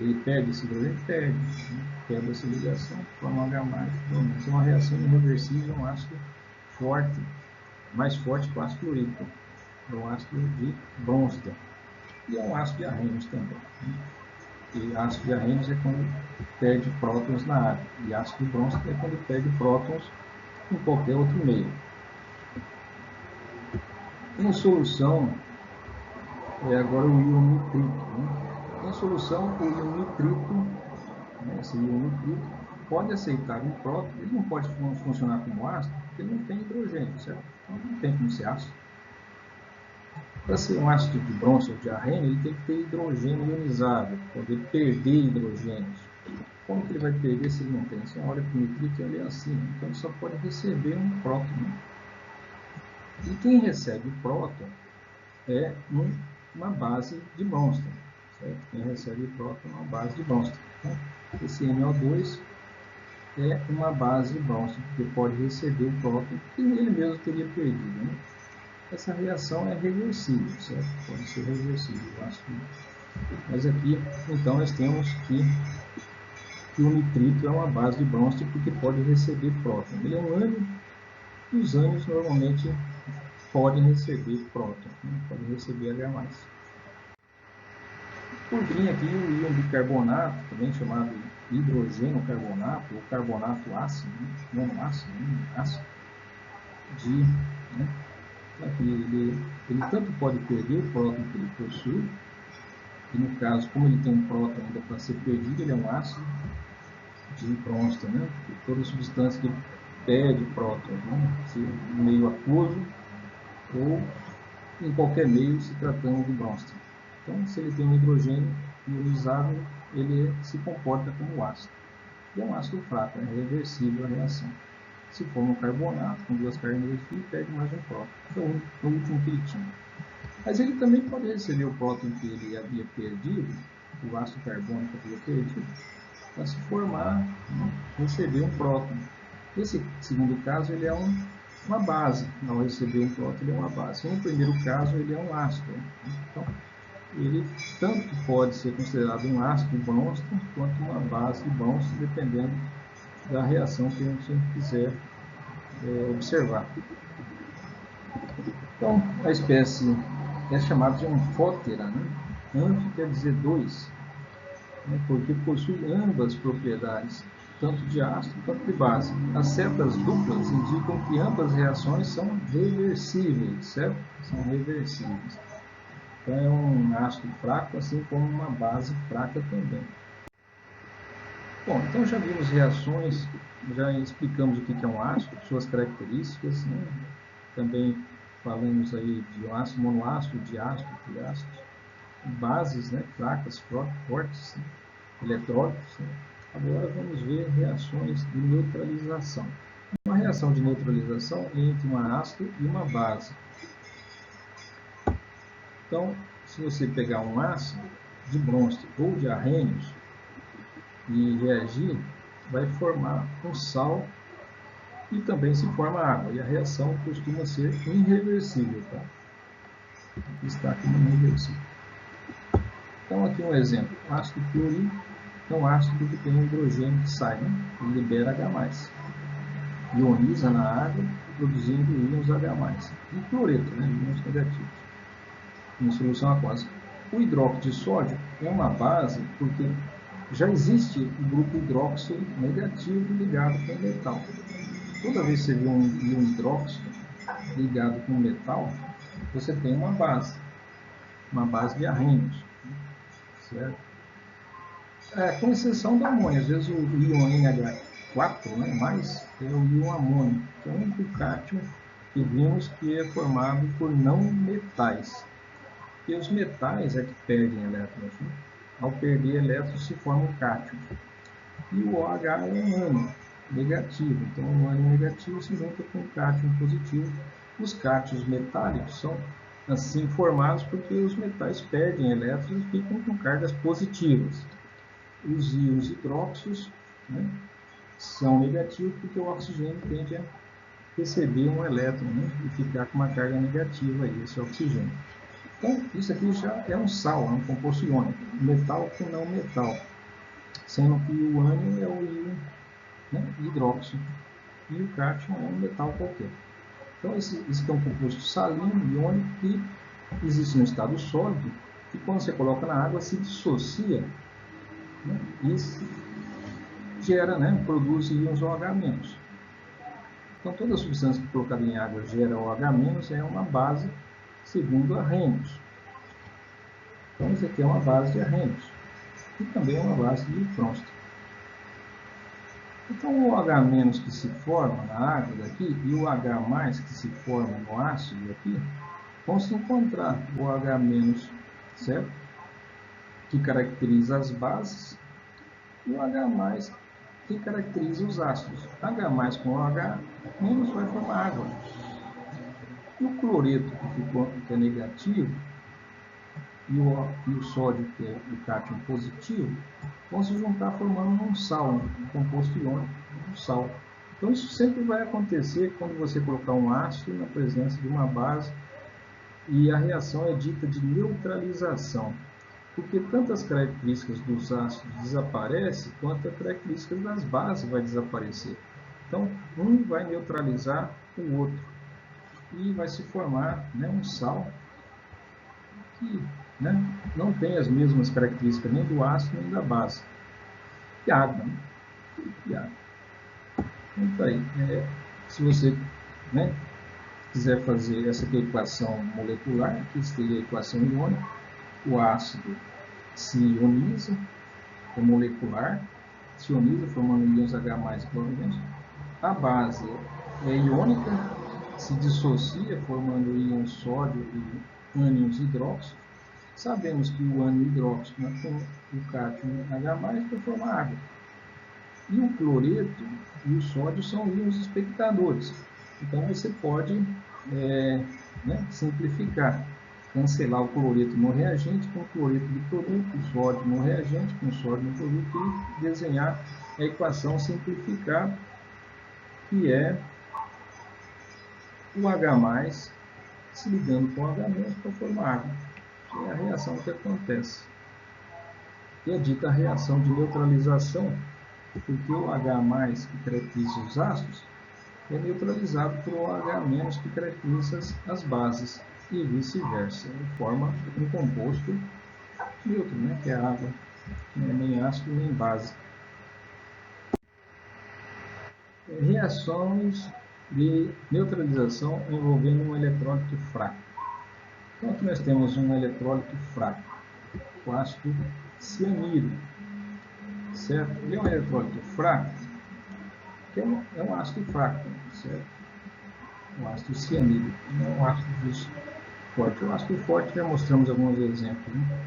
Ele perde esse hidrogênio? Perde. Né? Quebra essa ligação, forma um H+. É uma reação irreversível, um ácido forte, mais forte que o ácido clorídrico. É um ácido de Bronsted. E é um ácido de Arrhenius também. Né? E ácido de Arrhenius é quando perde prótons na água. E ácido de Bronsted é quando perde prótons em qualquer outro meio. Em solução, agora o íon nitrito. Né? Em solução, o íon nitrito, né, esse íon nitrito, pode aceitar um próton, ele não pode funcionar como ácido, porque ele não tem hidrogênio, certo? Então não tem como ser ácido. Para ser um ácido de Bronsted ou de Arrhenius, ele tem que ter hidrogênio ionizado, poder perder hidrogênios. Como que ele vai perder se ele não tem? Você olha que o nitrito ele é assim, então ele só pode receber um próton. Né? E quem recebe próton é uma base de Bronsted. Certo? Quem recebe próton é uma base de Bronsted. Então, esse NO2 é uma base de Bronsted, que pode receber o próton que ele mesmo teria perdido. Né? Essa reação é reversível, certo? Pode ser reversível, eu acho. Mas aqui, então, nós temos que o nitrito é uma base de Bronsted porque pode receber próton. Ele é um ânion e os ânions normalmente podem receber próton, né? Podem receber H+. Por fim, aqui o íon bicarbonato, também chamado hidrogênio carbonato ou carbonato ácido, né? Monoácido, né? Ácido, né? Ele tanto pode perder o próton que ele possui, e no caso, como ele tem um próton ainda para ser perdido, ele é um ácido de Bronsted, né? Toda substância que perde prótons, né? Se no meio aquoso ou em qualquer meio se tratando de Bronsted. Então, se ele tem um hidrogênio ionizado, ele se comporta como ácido. E é um ácido fraco, é reversível a reação. Se for um carbonato, com 2 cargas negativas, perde mais um próton. É o último que ele tinha. Mas ele também pode receber o próton que ele havia perdido, o ácido carbônico que ele havia perdido, para se formar, né, receber um próton. Esse segundo caso, ele é um uma base. Ao receber um próton, ele é uma base. No primeiro caso, ele é um ácido. Então, ele tanto pode ser considerado um ácido Bronsted quanto uma base Bronsted, dependendo da reação que a gente quiser observar. Então, a espécie é chamada de anfótera, né? Anf quer dizer dois, né? Porque possui ambas propriedades, tanto de ácido quanto de base. As setas duplas indicam que ambas reações são reversíveis, certo? São reversíveis. Então, é um ácido fraco, assim como uma base fraca também. Bom, então já vimos reações, já explicamos o que é um ácido, suas características, né? Também falamos aí de um ácido monoácido, diácido, triácido, bases, né? Fracas, fortes, né? Eletrólitos. Né? Agora vamos ver reações de neutralização. Uma reação de neutralização é entre um ácido e uma base. Então, se você pegar um ácido de Bronsted ou de Arrhenius e reagir, vai formar um sal e também se forma água. E a reação costuma ser irreversível. Tá? Está como irreversível. Então, aqui um exemplo. O ácido clorídrico é um ácido que tem hidrogênio que sai, né? Ele libera H+. Ioniza na água, produzindo íons H+. E cloreto, né? Íons negativos. Em solução aquosa. O hidróxido de sódio é uma base porque já existe o grupo hidróxido negativo ligado com o metal. Toda vez que você vê um hidróxido ligado com metal, você tem uma base de Arrhenius, certo? Com exceção do amônio, às vezes o íon NH4, né, mais, é o íon amônio, que é o único cátion que vimos que é formado por não metais. E os metais é que perdem elétrons. Né? Ao perder elétrons se forma um cátion. E o OH é um ânion negativo, então o ânion negativo se junta com o cátion positivo. Os cátions metálicos são assim formados porque os metais perdem elétrons e ficam com cargas positivas. Os íons hidróxidos, né, são negativos porque o oxigênio tende a receber um elétron, né, e ficar com uma carga negativa aí, esse oxigênio. Então, isso aqui já é um sal, é um composto iônico, metal com não metal, sendo que o ânion é o íon, né, hidróxido e o cátion é um metal qualquer. Então, esse é um composto salino, iônico, que existe no estado sólido, e quando você coloca na água se dissocia, né, e gera, né, produz íons OH-. Então, toda substância que colocada em água gera OH- é uma base segundo Arrhenius. Então, isso aqui é uma base de Arrhenius e também é uma base de Bronsted. Então, o OH- que se forma na água daqui e o H+ que se forma no ácido aqui, vão se encontrar o OH-, certo? Que caracteriza as bases, e o H+ que caracteriza os ácidos. H+ com OH- vai formar água. E o cloreto, que é negativo, e o sódio, que é o cátion positivo, vão se juntar formando um sal, um composto iônico, um sal. Então, isso sempre vai acontecer quando você colocar um ácido na presença de uma base, e a reação é dita de neutralização, porque tantas características dos ácidos desaparecem, quanto as características das bases vai desaparecer. Então, um vai neutralizar o outro, e vai se formar, né, um sal que, né, não tem as mesmas características nem do ácido nem da base. E água, né? E água. Então, aí, se você, né, quiser fazer essa aqui, a equação molecular, aqui seria a equação iônica, o ácido se ioniza, é molecular, se ioniza formando íons H+, cloro-. A base é iônica, se dissocia formando íons sódio e ânions hidróxido. Sabemos que o ânion hidróxido, né, com o cátion H+, vai formar água. E o cloreto e o sódio são íons espectadores. Então, você pode simplificar, cancelar o cloreto no reagente com o cloreto de produto, o sódio no reagente com o sódio no produto, e desenhar a equação simplificada, que é o H+, se ligando com o H- para formar água. É a reação que acontece. E é dita a reação de neutralização, porque o H+ que caracteriza os ácidos é neutralizado por o H- que caracteriza as bases, e vice-versa. Forma um composto neutro, né, que é a água, que não é nem ácido nem base. Reações de neutralização envolvendo um eletrólito fraco. Então, aqui nós temos um eletrólito fraco, o ácido cianídrico, certo? Ele é um eletrólito fraco, que é um ácido fraco, certo? O ácido cianídrico, não é um ácido forte. O ácido forte já mostramos alguns exemplos, né?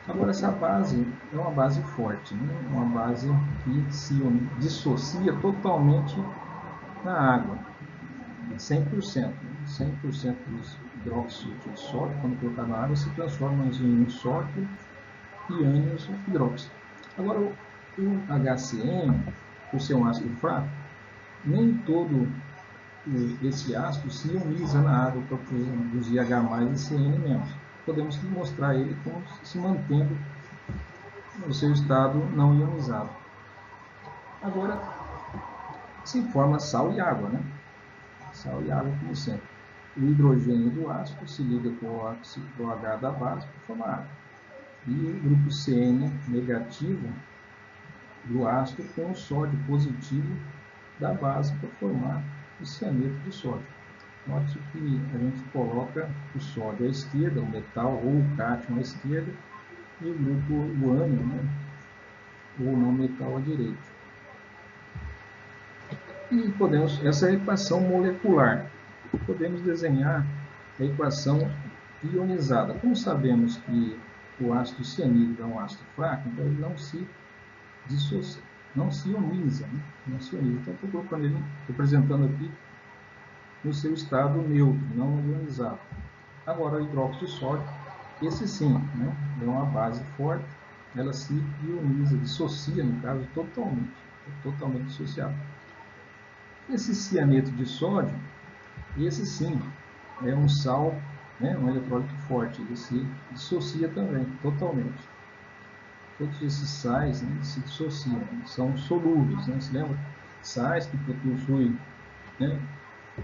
Agora, essa base é uma base forte, né? Uma base que se dissocia totalmente na água, 100%. 100% dos hidróxido de sódio, quando colocado na água, se transforma em sódio e ânions hidróxido. Agora, o HCN, por ser um ácido fraco, nem todo esse ácido se ioniza na água para produzir H+ e CN-. Podemos mostrar ele como se mantendo no seu estado não ionizado. Agora, se forma sal e água, né? Sal e água, como sempre. O hidrogênio do ácido se liga com o H da base para formar água. E o grupo CN negativo do ácido com o sódio positivo da base para formar o cianeto de sódio. Note que a gente coloca o sódio à esquerda, o metal ou o cátion à esquerda, e o grupo, o ânion, né, ou não metal à direita. E podemos, essa é a equação molecular. Podemos desenhar a equação ionizada. Como sabemos que o ácido cianídrico é um ácido fraco, então ele não se dissocia, não se ioniza, né? Não se ioniza. Então estou colocando ele, representando aqui no seu estado neutro, não ionizado. Agora o hidróxido de sódio, esse sim, né? É uma base forte, ela se ioniza, dissocia, no caso, totalmente dissociado. Esse cianeto de sódio, esse sim, é um sal, né, um eletrólito forte, ele se dissocia também, totalmente. Todos esses sais, né, se dissociam, são solúveis, né? Se lembra? Sais que possuem, né,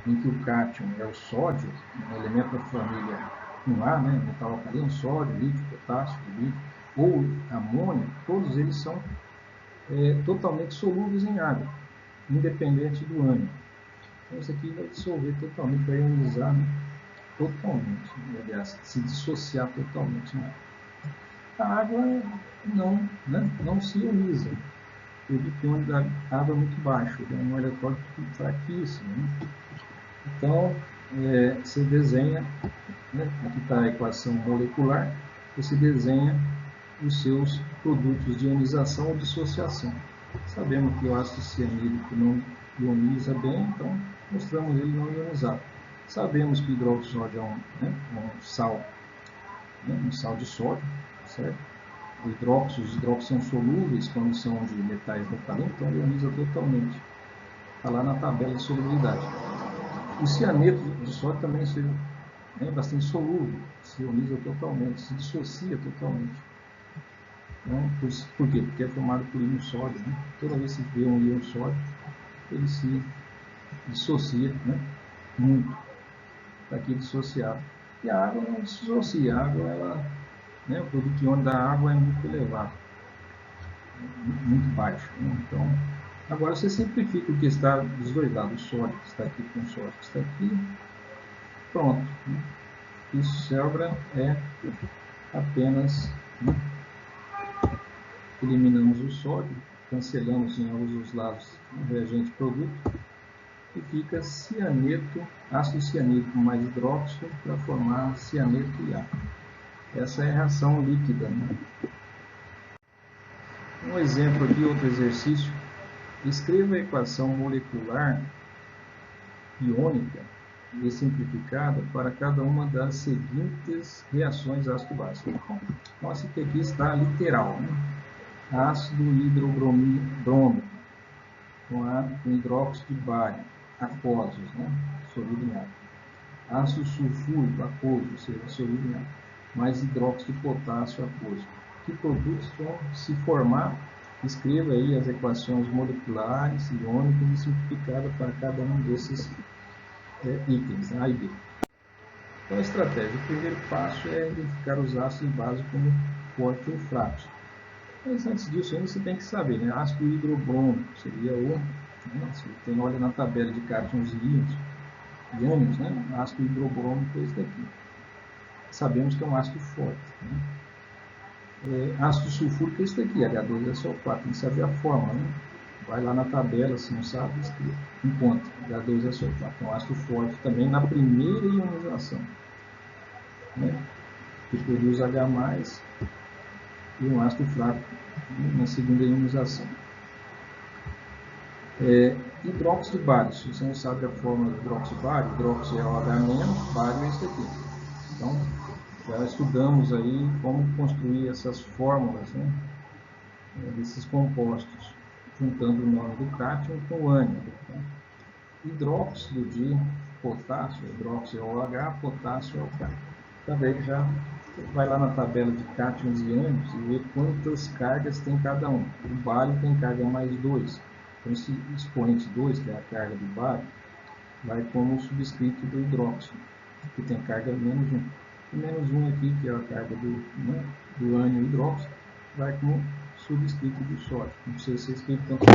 em que o cátion é o sódio, um elemento da família 1A, né, metal alcalino, sódio, lítio, potássio, lítio, ou amônio, todos eles são totalmente solúveis em água, independente do ânion. Então, isso aqui vai dissolver totalmente, vai ionizar, né, totalmente, aliás, se dissociar totalmente. Né? A água não, né, não se ioniza, porque o íon da água é muito baixo, ele é um eletrólito fraquíssimo. Né? Então, você desenha, né, aqui está a equação molecular, você desenha os seus produtos de ionização ou dissociação. Sabemos que o ácido cianídrico não ioniza bem, então mostramos ele não ionizado. Sabemos que o hidróxido de sódio é um sal, né, um sal de sódio, certo? Os hidróxidos são solúveis quando são de metais alcalinos, então ioniza totalmente. Está lá na tabela de solubilidade. O cianeto de sódio também é bastante solúvel, se ioniza totalmente, se dissocia totalmente. Então, por quê? Porque é formado por íon sódio. Né? Toda vez que vê um íon sódio, ele se dissocia, né? Muito. Está aqui dissociado. E a água não dissocia. A água, ela, né, o produto iônico da água é muito elevado, muito baixo. Né? Então, agora você simplifica o que está dos dois lados, o sódio que está aqui com o sódio que está aqui, pronto. Né? Isso sobra apenas, né, eliminamos o sódio, cancelamos em ambos os lados o reagente produto e fica cianeto, ácido cianídrico mais hidróxido para formar cianeto e água. Essa é a reação líquida. Né? Um exemplo aqui, outro exercício. Escreva a equação molecular iônica e simplificada para cada uma das seguintes reações ácido-básico. Então, essa aqui está literal. Né? Ácido hidrobrômico com hidróxido de bário, aquosos, né? Solúvel em água. ácido sulfúrico aquoso, ou seja, solúvel em água, mais hidróxido de potássio aquoso. Que produtos vão se formar? Escreva aí as equações moleculares, iônicas e simplificadas para cada um desses itens, A e B. Então, a estratégia. O primeiro passo é identificar os ácidos básicos como forte ou fraco. Mas antes disso, ainda você tem que saber, né? Ácido hidrobrômico seria o... Né? Se você olha na tabela de cátions e ânions, né? Ácido hidrobrômico é esse daqui. Sabemos que é um ácido forte. Né? Ácido sulfúrico é esse daqui, H2SO4. Tem que saber a forma, né? Vai lá na tabela, se não sabe, encontra H2SO4. É um ácido forte também na primeira ionização, né? Que produz H+, e um ácido fraco na segunda ionização. Hidróxido de bário. Se você não sabe a fórmula do hidróxido de bário, hidróxido é OH-, bário é isso aqui. Então, já estudamos aí como construir essas fórmulas, né, desses compostos, juntando o nome do cátion com o ânion. Tá? Hidróxido de potássio, hidróxido é OH, potássio é o K. Também já vai lá na tabela de cátions e ânions e vê quantas cargas tem cada um. O bário tem carga mais 2. Então, esse expoente 2, que é a carga do bário, vai como subscrito do hidróxido, que tem carga menos 1. E menos 1 aqui, que é a carga do ânion hidróxido, vai como subscrito do sódio. Não precisa ser escrito tanto.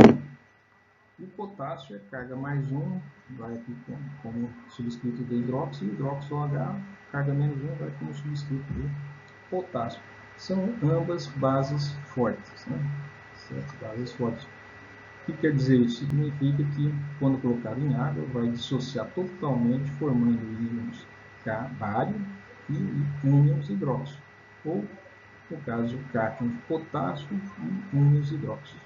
E o potássio é carga mais 1, vai aqui como subscrito do hidróxido. Hidróxido OH, carga menos 1, vai como subscrito do potássio. São ambas bases fortes, né? Certo? Bases fortes. O que quer dizer isso? Significa que, quando colocado em água, vai dissociar totalmente, formando íons bário e íons hidróxido. Ou, no caso, cátion de potássio e íons hidróxido.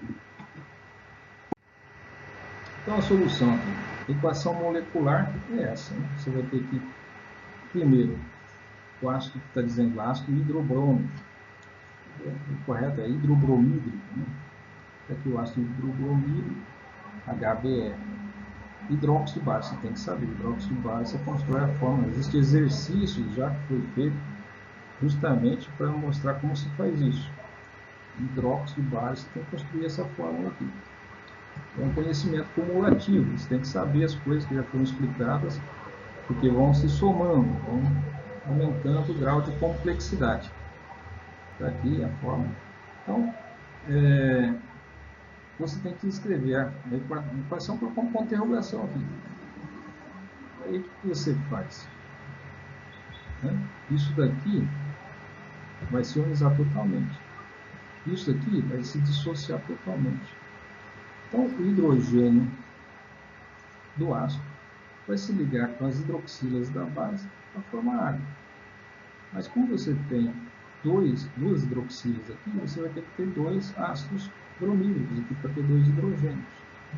Então, a solução aqui, a equação molecular é essa. Né? Você vai ter que, primeiro, o ácido que está dizendo ácido hidrobrômico. O correto é hidrobromídrico. Né? Aqui o ácido hidrobromídrico, HBr. Hidróxido de bário, você tem que saber. Hidróxido de bário, você constrói a fórmula. Existe exercício já que foi feito justamente para mostrar como se faz isso. Hidróxido de bário, você tem que construir essa fórmula aqui. É um conhecimento cumulativo, você tem que saber as coisas que já foram explicadas, porque vão se somando, vão aumentando o grau de complexidade. Está aqui a fórmula. Então, você tem que escrever a equação com ponto de interrogação aqui. Aí o que você faz? Isso daqui vai se ionizar totalmente. Isso daqui vai se dissociar totalmente. Então, o hidrogênio do ácido vai se ligar com as hidroxilas da base para formar água. Mas como você tem duas hidroxilas aqui, você vai ter que ter dois ácidos bromídricos aqui para ter dois hidrogênios.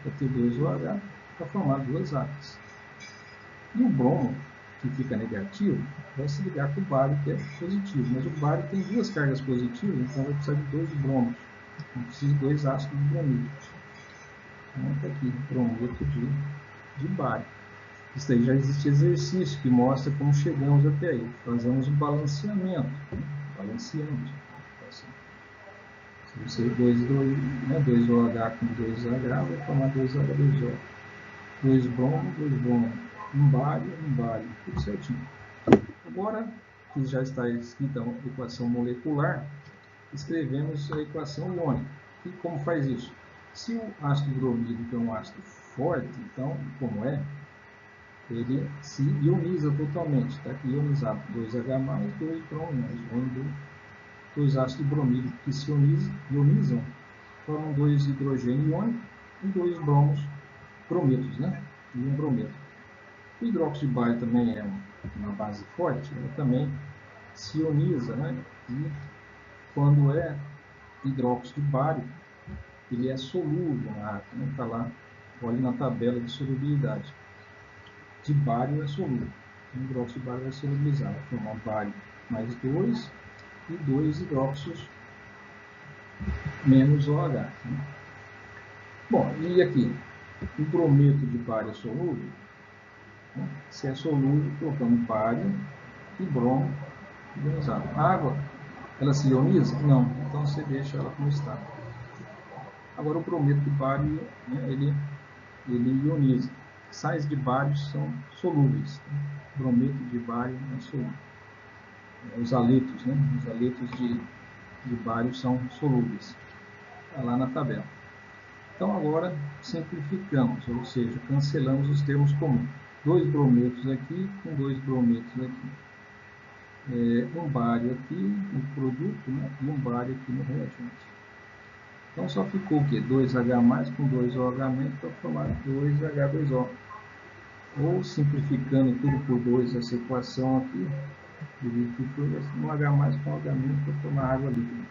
Para ter dois OH para formar duas águas. E o bromo, que fica negativo, vai se ligar com o bário, que é positivo. Mas o bário tem duas cargas positivas, então vai precisar de dois bromos. Não precisa de dois ácidos bromídricos. Então está aqui, brometo de bário. Isso aí já existe exercício que mostra como chegamos até aí. Fazemos um balanceamento. Balanceamos. Se você 2 OH com 2H, vai formar 2H2O. 2 bromo, 2 bromo. Um bário, tudo certinho. Agora que já está escrita a equação molecular, escrevemos a equação iônica. E como faz isso? Se o ácido bromídrico é um ácido forte, então, como é, ele se ioniza totalmente. Está aqui ionizado 2H+, 2 bromo, dois ácidos bromídricos que se ionizam, formam dois hidrogênio iônico e dois bromos brometos, né? E um brometo. O hidróxido de bário também é uma base forte, ele também se ioniza, né? E quando é hidróxido de bário, ele é solúvel na água, né? Está lá, olhe na tabela de solubilidade. De bário é solúvel. O hidróxido de bário vai solubilizar, vai formar bário mais 2 e 2 hidróxidos menos OH. Né? Bom, e aqui, o brometo de bário é solúvel? né? Se é solúvel, colocamos bário e bromo ionizado. A água, ela se ioniza? Não, então você deixa ela como está. Agora o brometo de bário, né, ele ioniza. Sais de bário são solúveis. Brometo de bário é solúvel. Os haletos, né? Os haletos de bário são solúveis. Está lá na tabela. Então agora simplificamos, ou seja, cancelamos os termos comuns. 2 brometos aqui com 2 brometos aqui. Um bário aqui no produto, né? E um bário aqui no reagente. Então só ficou o quê? 2H+, com 2OH- para formar 2H2O. Ou simplificando tudo por 2 essa equação aqui, dividido por tudo, um H+ com H- para formar água líquida.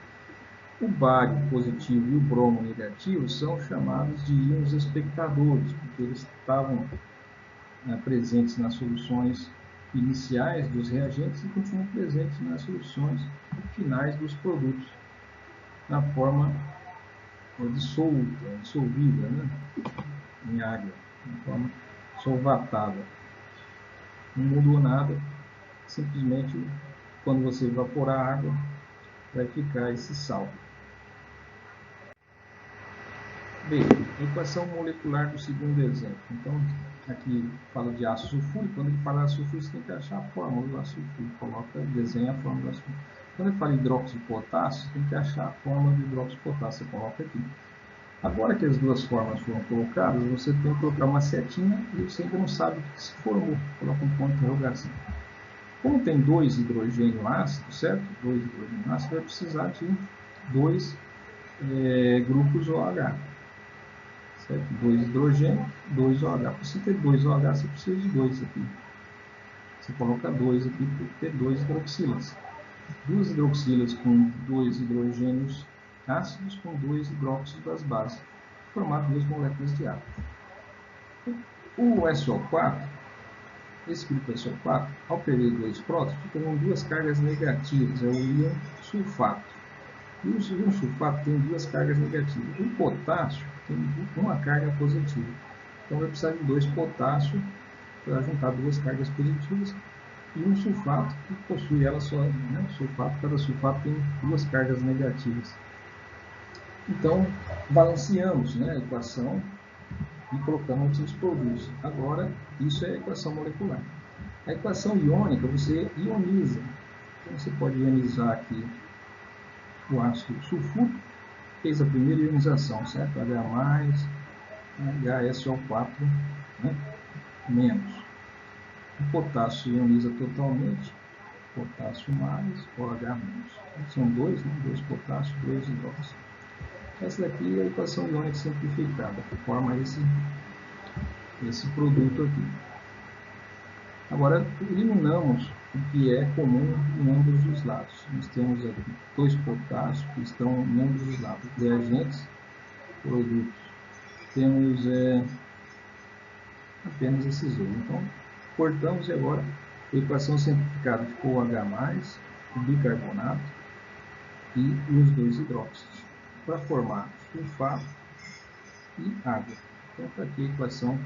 O bário positivo e o bromo negativo são chamados de íons espectadores, porque eles estavam presentes nas soluções iniciais dos reagentes e continuam presentes nas soluções finais dos produtos, na forma dissolvida, né, em água, na forma solvatada. Não mudou nada, simplesmente quando você evaporar a água, vai ficar esse sal. Bem, equação molecular do segundo exemplo. Então, aqui fala de ácido sulfúrico. Quando ele fala de ácido sulfúrico, você tem que achar a fórmula do ácido sulfúrico. Coloca, desenha a fórmula do ácido sulfúrico. Quando ele fala de hidróxido de potássio, você tem que achar a fórmula do hidróxido de potássio. Você coloca aqui. Agora que as duas fórmulas foram colocadas, você tem que colocar uma setinha e você ainda não sabe o que se formou. Coloca um ponto de interrogação. Como tem 2 hidrogênio ácido, certo? 2 hidrogênio ácido, vai precisar de 2 grupos OH. Certo? 2 hidrogênio, 2 OH. Para você ter 2 OH, você precisa de 2 aqui. Você coloca 2 aqui para ter 2 hidroxilas. 2 hidroxilas com 2 hidrogênios ácidos com 2 hidróxidos das bases. Formar 2 moléculas de água. O SO4, esse grupo SO4, ao perder 2 prótons, fica com 2 cargas negativas, é o íon sulfato. E o íon sulfato tem 2 cargas negativas. O potássio tem uma carga positiva. Então vai precisar de 2 potássio para juntar 2 cargas positivas e um sulfato que possui ela só, né? Sulfato, cada sulfato tem 2 cargas negativas. Então balanceamos, né, a equação e colocamos os produtos. Agora isso é a equação molecular. A equação iônica você ioniza. Então você pode ionizar aqui o ácido sulfúrico, fez a primeira ionização, certo? H+, HSO4, né? Menos. O potássio ioniza totalmente, potássio mais, OH menos. São dois, né? 2 potássio, 2 hidróxido. Essa daqui é a equação iônica simplificada, que forma esse produto aqui. Agora, eliminamos o que é comum em ambos os lados. Nós temos aqui 2 potássios que estão em ambos os lados. Reagentes, produtos. Temos apenas esses dois. Então, cortamos e agora a equação simplificada ficou o H+, o bicarbonato e os 2 hidróxidos, para formar sulfato e água. Então, está aqui a equação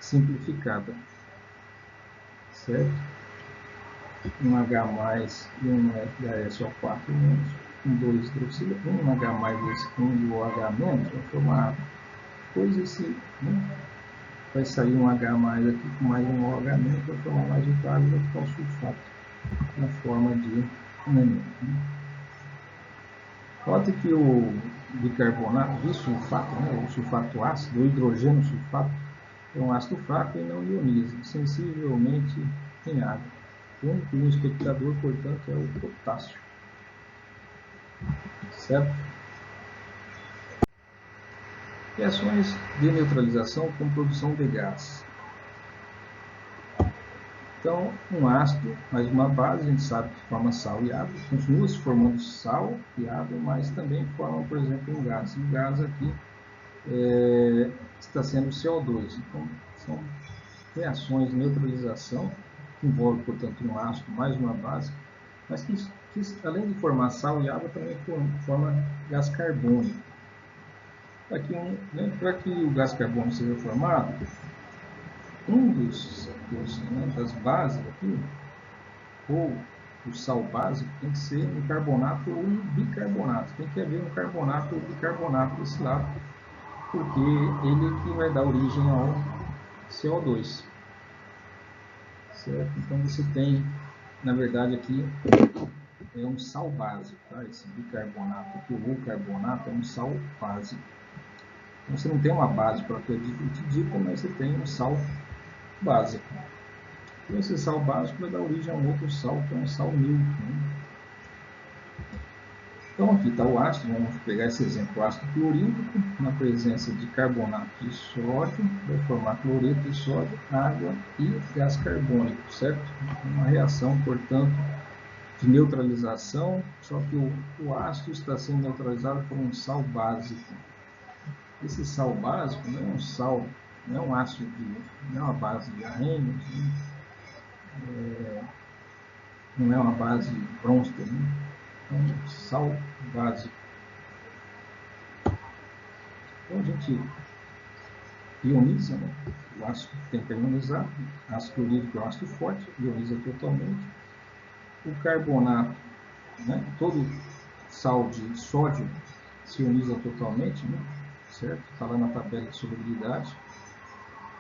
simplificada, certo? Um H+ e um HSO4 menos, com 2 hidroxilas, um H+, um OH menos, vai formar água. Depois esse, né, vai sair um H+ aqui com mais um OH menos, vai formar mais outra água, vai ficar o sulfato na forma de ânion. Note que o bicarbonato, bisulfato, né, o sulfato ácido, o hidrogênio sulfato, é um ácido fraco e não ioniza, sensivelmente em água. O único íon espectador, portanto, é o potássio. Certo? Reações de neutralização com produção de gás. Então, um ácido mais uma base, a gente sabe que forma sal e água, continua se formando sal e água, mas também formam, por exemplo, um gás. E o gás aqui está sendo CO2. Então, são reações de neutralização, que envolvem, portanto, um ácido mais uma base, mas que além de formar sal e água, também forma gás carbônico. Para que o gás carbônico seja formado, das bases aqui, ou o sal básico, tem que ser um carbonato ou um bicarbonato. Tem que haver um carbonato ou bicarbonato desse lado, porque ele que vai dar origem ao CO2. Certo? Então você tem, na verdade, aqui é um sal básico, tá? Esse bicarbonato aqui, ou carbonato, é um sal básico. Então você não tem uma base propriamente dita, mas você tem um sal básico. E esse sal básico vai dar origem a um outro sal, que é um sal neutro. Né? Então aqui está o ácido, vamos pegar esse exemplo, o ácido clorídrico, na presença de carbonato de sódio, vai formar cloreto de sódio, água e gás carbônico, certo? Uma reação, portanto, de neutralização, só que o ácido está sendo neutralizado por um sal básico. Esse sal básico não é um sal, não é um ácido, não é uma base de arrênio, não é uma base Bronsted, né? É um sal básico. Então a gente ioniza, né? O ácido tem que ionizar, ácido clorídrico é um ácido forte, ioniza totalmente. O carbonato, né? Todo sal de sódio se ioniza totalmente, né? Certo? Está lá na tabela de solubilidade,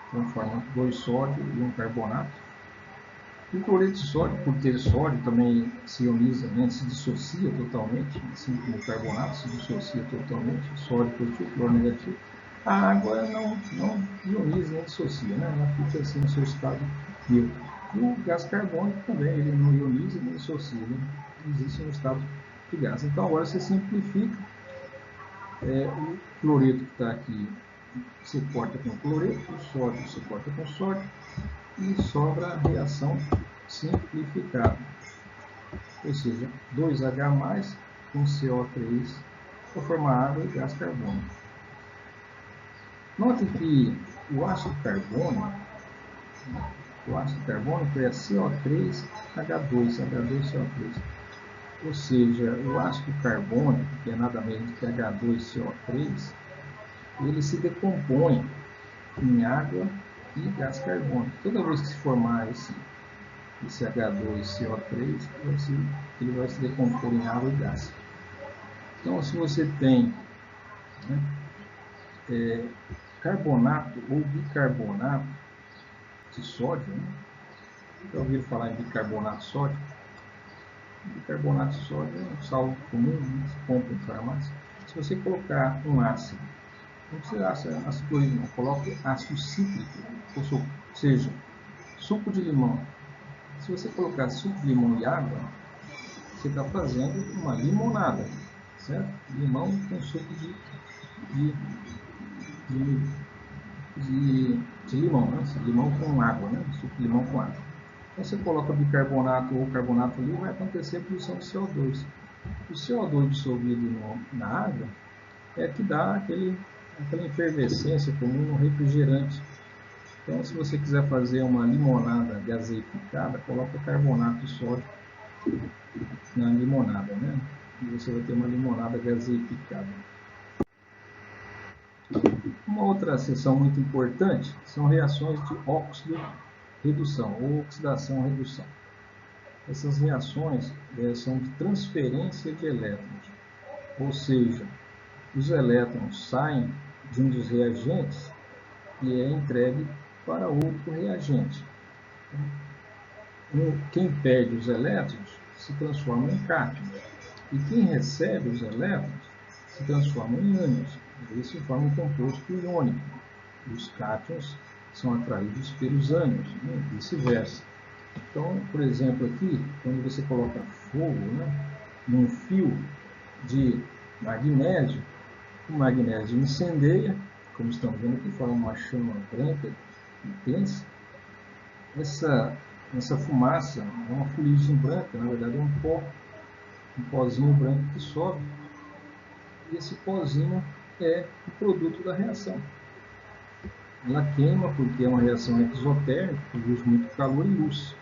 então forma 2 sódio e um carbonato. O cloreto de sódio, por ter sódio, também se ioniza, né? Se dissocia totalmente, assim como o carbonato se dissocia totalmente, sódio positivo, cloro negativo. A água não ioniza nem dissocia, né? Ela fica assim no seu estado neutro. O gás carbônico também, ele não ioniza nem dissocia, né? Existe no estado de gás. Então agora você simplifica, o cloreto que está aqui se corta com cloreto, o sódio se corta com sódio e sobra a reação simplificada, ou seja, 2H+, com CO3 para formar água e gás carbônico. Note que o ácido carbônico é CO3H2, H2CO3. Ou seja, o ácido carbônico, que é nada menos que H2CO3, ele se decompõe em água e gás carbônico. Toda vez que se formar esse H2CO3, ele vai se decompor em água e gás. Então, se você tem, né, carbonato ou bicarbonato de sódio, né? Já ouviram falar em bicarbonato de sódio? Bicarbonato de sódio é um sal comum, né? Se compra em farmácia. Se você colocar um ácido, não precisa ácido clorídrico, não, coloque ácido cítrico, ou seja, suco de limão. Se você colocar suco de limão e água, você está fazendo uma limonada, certo? Limão com suco de limão, né? Limão com água, né? Suco de limão com água. Então você coloca bicarbonato ou carbonato ali, vai acontecer a produção de CO2. O CO2 dissolvido na água é que dá aquela efervescência comum no refrigerante. Então, se você quiser fazer uma limonada gaseificada, coloca carbonato de sódio na limonada, né? E você vai ter uma limonada gaseificada. Uma outra seção muito importante são reações de óxido-redução ou oxidação-redução. Essas reações são de transferência de elétrons, ou seja, os elétrons saem de um dos reagentes e é entregue para outro reagente. Quem perde os elétrons se transforma em cátions, e quem recebe os elétrons se transforma em ânions. Eles se formam um composto iônico. Os cátions são atraídos pelos ânions, né? E vice-versa. Então, por exemplo, aqui, quando você coloca fogo, né, num fio de magnésio, o magnésio incendeia, como estamos vendo aqui, forma uma chama branca intensa. Essa fumaça é uma fuligem branca, na verdade é um pozinho branco que sobe, e esse pozinho é o produto da reação. Ela queima porque é uma reação exotérmica, produz muito calor e luz.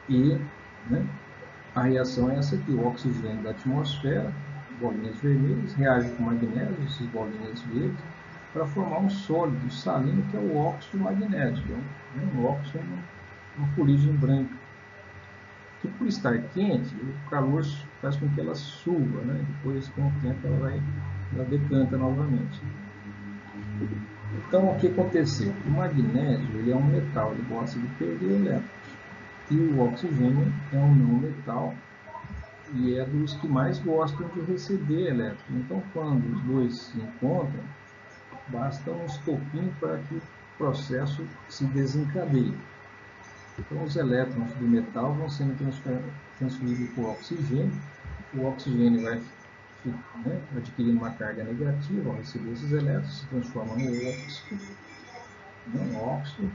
E, né, a reação é essa aqui: o oxigênio da atmosfera, bolinhas vermelhas, reage com magnésio, essas bolinhas verdes, para formar um sólido salino, que é o óxido magnésio, um óxido, uma fuligem branca, que por estar quente, o calor faz com que ela suba, né? Depois, com o tempo, ela decanta novamente. Então, o que aconteceu? O magnésio, ele é um metal, ele gosta de perder elétrons. E o oxigênio é um não metal e é dos que mais gostam de receber elétrons. Então, quando os dois se encontram, basta um estopim para que o processo se desencadeie. Então, os elétrons do metal vão sendo transferidos por oxigênio. O oxigênio vai adquirindo uma carga negativa ao receber esses elétrons, se transforma no óxido,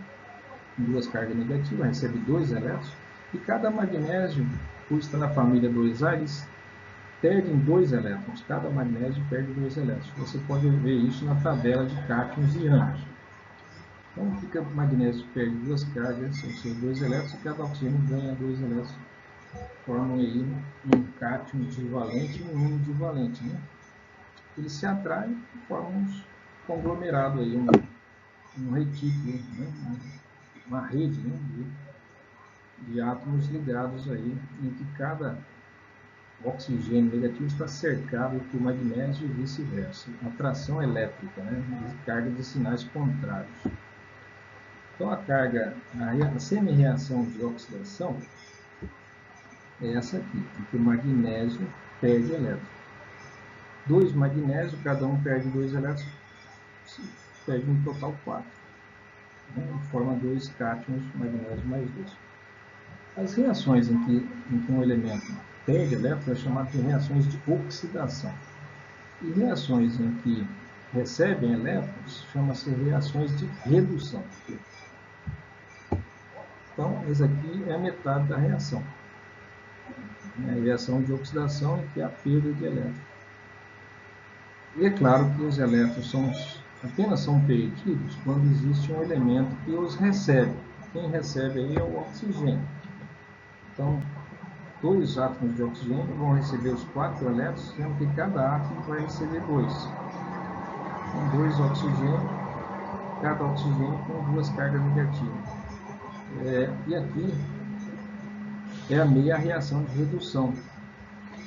com duas cargas negativas, recebe 2 elétrons. E cada magnésio, por estar na família 2A, eles perdem 2 elétrons. Cada magnésio perde 2 elétrons. Você pode ver isso na tabela de cátions e ânions. Então, fica o magnésio perde 2 cargas, ou seja, 2 elétrons, e cada oxigênio ganha 2 elétrons. Formam aí um cátion divalente e um ânion divalente, né? Eles se atraem e formam um conglomerado aí, um retículo, né? Uma rede, né? de átomos ligados aí, em que cada oxigênio negativo está cercado por magnésio e vice-versa. Atração elétrica, né? De carga de sinais contrários. Então, a semi-reação de oxidação é essa aqui, em que o magnésio perde elétrons. 2 magnésios, cada um perde 2 elétrons, perde no total 4. Né? Forma 2 cátions, magnésio mais 2. As reações em que um elemento perde elétrons é chamado de reações de oxidação. E reações em que recebem elétrons chama-se reações de redução. Então, essa aqui é a metade da reação. A reação de oxidação em que há perda de elétrons. E é claro que os elétrons apenas são perdidos quando existe um elemento que os recebe. Quem recebe aí é o oxigênio. Então, 2 átomos de oxigênio vão receber os 4 elétrons, sendo que cada átomo vai receber 2. Então, 2 oxigênios, cada oxigênio com 2 cargas negativas. E aqui é a meia reação de redução.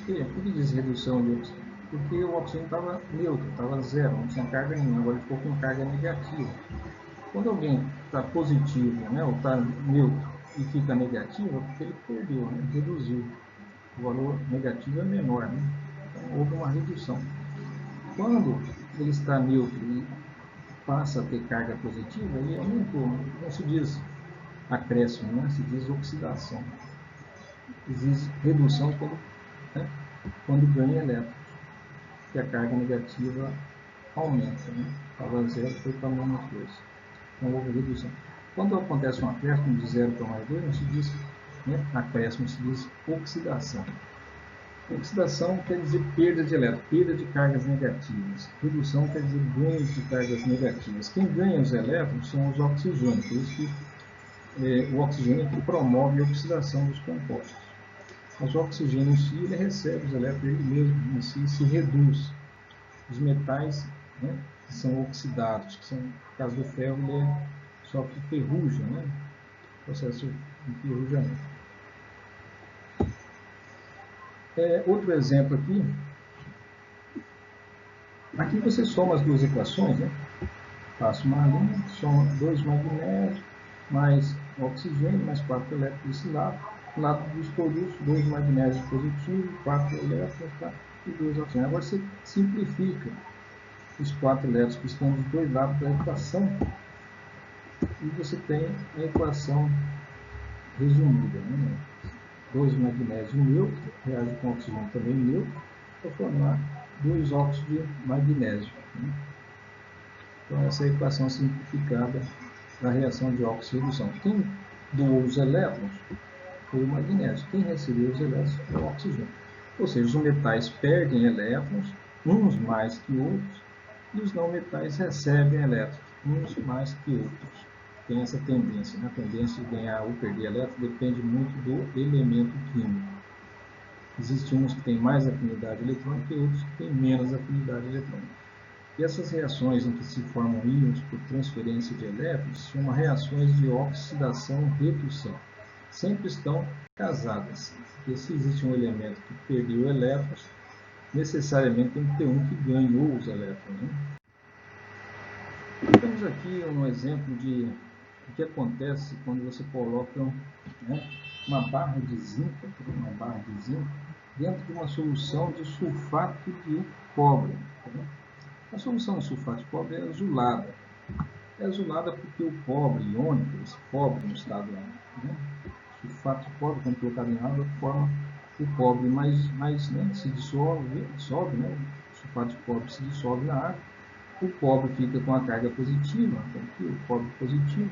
Por que diz redução de oxigênio? Porque o oxigênio estava neutro, estava zero, não tinha carga nenhuma, agora ele ficou com carga negativa. Quando alguém está positivo, né, ou está neutro e fica negativo, é porque ele perdeu, né, reduziu. O valor negativo é menor, né? Então houve uma redução. Quando ele está neutro e passa a ter carga positiva, ele aumentou. Não se diz acréscimo, né? Se diz oxidação. Existe redução quando ganha elétrons, que a carga negativa aumenta. Né? Estava 0, foi para menos 2. Então houve redução. Quando acontece um acréscimo de 0 para mais 2, não se diz acréscimo, se diz oxidação. Oxidação quer dizer perda de elétrons, perda de cargas negativas. Redução quer dizer ganho de cargas negativas. Quem ganha os elétrons são os oxigênios, por isso que o oxigênio que promove a oxidação dos compostos. Mas o oxigênio em si, ele recebe os elétrons, ele mesmo em si se reduz. Os metais, né, que são oxidados, que são, no caso do ferro, ele sofre ferrugem, né? Processo de enferrujamento. Outro exemplo aqui. Aqui você soma as duas equações, né? Passa uma linha, soma 2 magnésios, mais oxigênio, mais 4 elétrons desse lado. Do lado dos produtos, 2 magnésios positivos, 4 elétrons, tá? E 2 oxigênios. Agora você simplifica os 4 elétrons que estão dos dois lados da equação e você tem a equação resumida, né? 2 magnésios neutro, reage com oxigênio também neutro, para formar 2 óxidos de magnésio. Né? Então, essa é a equação simplificada da reação de óxido-redução. Quem doou os elétrons foi o magnésio. Quem recebeu os elétrons foi o oxigênio. Ou seja, os metais perdem elétrons, uns mais que outros, e os não metais recebem elétrons, uns mais que outros. Tem essa tendência, né? A tendência de ganhar ou perder elétrons depende muito do elemento químico. Existem uns que têm mais afinidade eletrônica e outros que têm menos afinidade eletrônica. E essas reações em que se formam íons por transferência de elétrons se chamam reações de oxidação-redução. Sempre estão casadas, porque se existe um elemento que perdeu elétrons, necessariamente tem que ter um que ganhou os elétrons, né? Temos aqui um exemplo de o que acontece quando você coloca, né, uma barra de zinco dentro de uma solução de sulfato de cobre. Tá? A solução de sulfato de cobre é azulada. É azulada porque o cobre iônico, esse cobre no estado, né, sulfato de cobre, quando colocado em água, forma o cobre né, se dissolve, né, o sulfato de cobre se dissolve na água, o cobre fica com a carga positiva, então aqui o cobre positivo,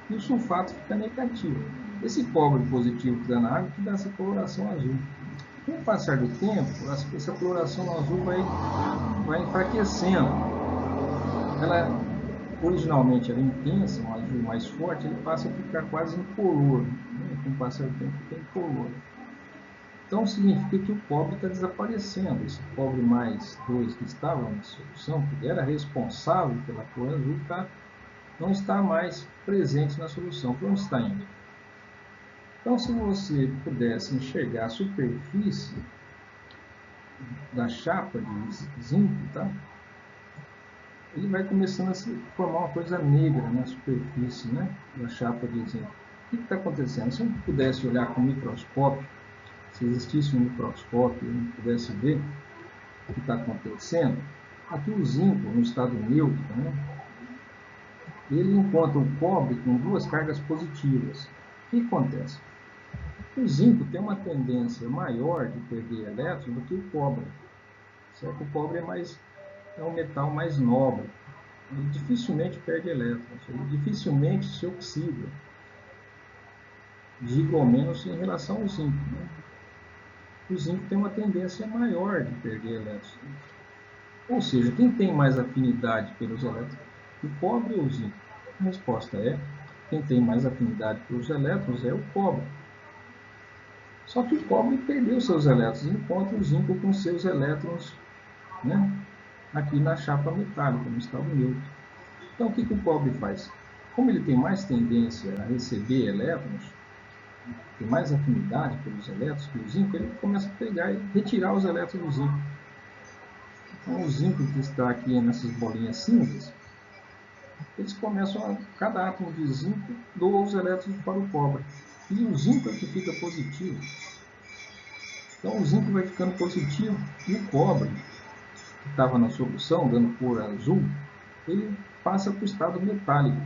e o sulfato fica negativo. Esse cobre positivo que está na água que dá essa coloração azul. Com o passar do tempo, essa coloração azul vai enfraquecendo. Ela, originalmente era intensa, um azul mais forte, ele passa a ficar quase incolor. Né? Com o passar do tempo fica incolor. Então significa que o cobre está desaparecendo. Esse cobre mais 2 que estava na solução, que era responsável pela cor azul, não está mais presente na solução. Para onde está indo? Então, se você pudesse enxergar a superfície da chapa de zinco, tá? Ele vai começando a se formar uma coisa negra na superfície, né, da chapa de zinco. O que está acontecendo? Se eu pudesse olhar com o microscópio, se existisse um microscópio e eu pudesse ver o que está acontecendo, aqui o zinco, no estado neutro, né, ele encontra o cobre com duas cargas positivas. O que acontece? O zinco tem uma tendência maior de perder elétrons do que o cobre. Certo? O cobre é um metal mais nobre. Ele dificilmente perde elétrons, ele dificilmente se oxida. Digo ao menos em relação ao zinco. Né? O zinco tem uma tendência maior de perder elétrons. Ou seja, quem tem mais afinidade pelos elétrons? O cobre ou o zinco? A resposta é: quem tem mais afinidade pelos elétrons é o cobre. Só que o cobre perdeu seus elétrons, enquanto o zinco com seus elétrons, né, aqui na chapa metálica, no estado neutro. Então, o que o cobre faz? Como ele tem mais tendência a receber elétrons, tem mais afinidade pelos elétrons que o zinco, ele começa a pegar e retirar os elétrons do zinco. Então, o zinco que está aqui nessas bolinhas cinzas, eles começam cada átomo de zinco doa os elétrons para o cobre. E o zinco é que fica positivo. Então, o zinco vai ficando positivo e o cobre, que estava na solução, dando cor azul, ele passa para o estado metálico.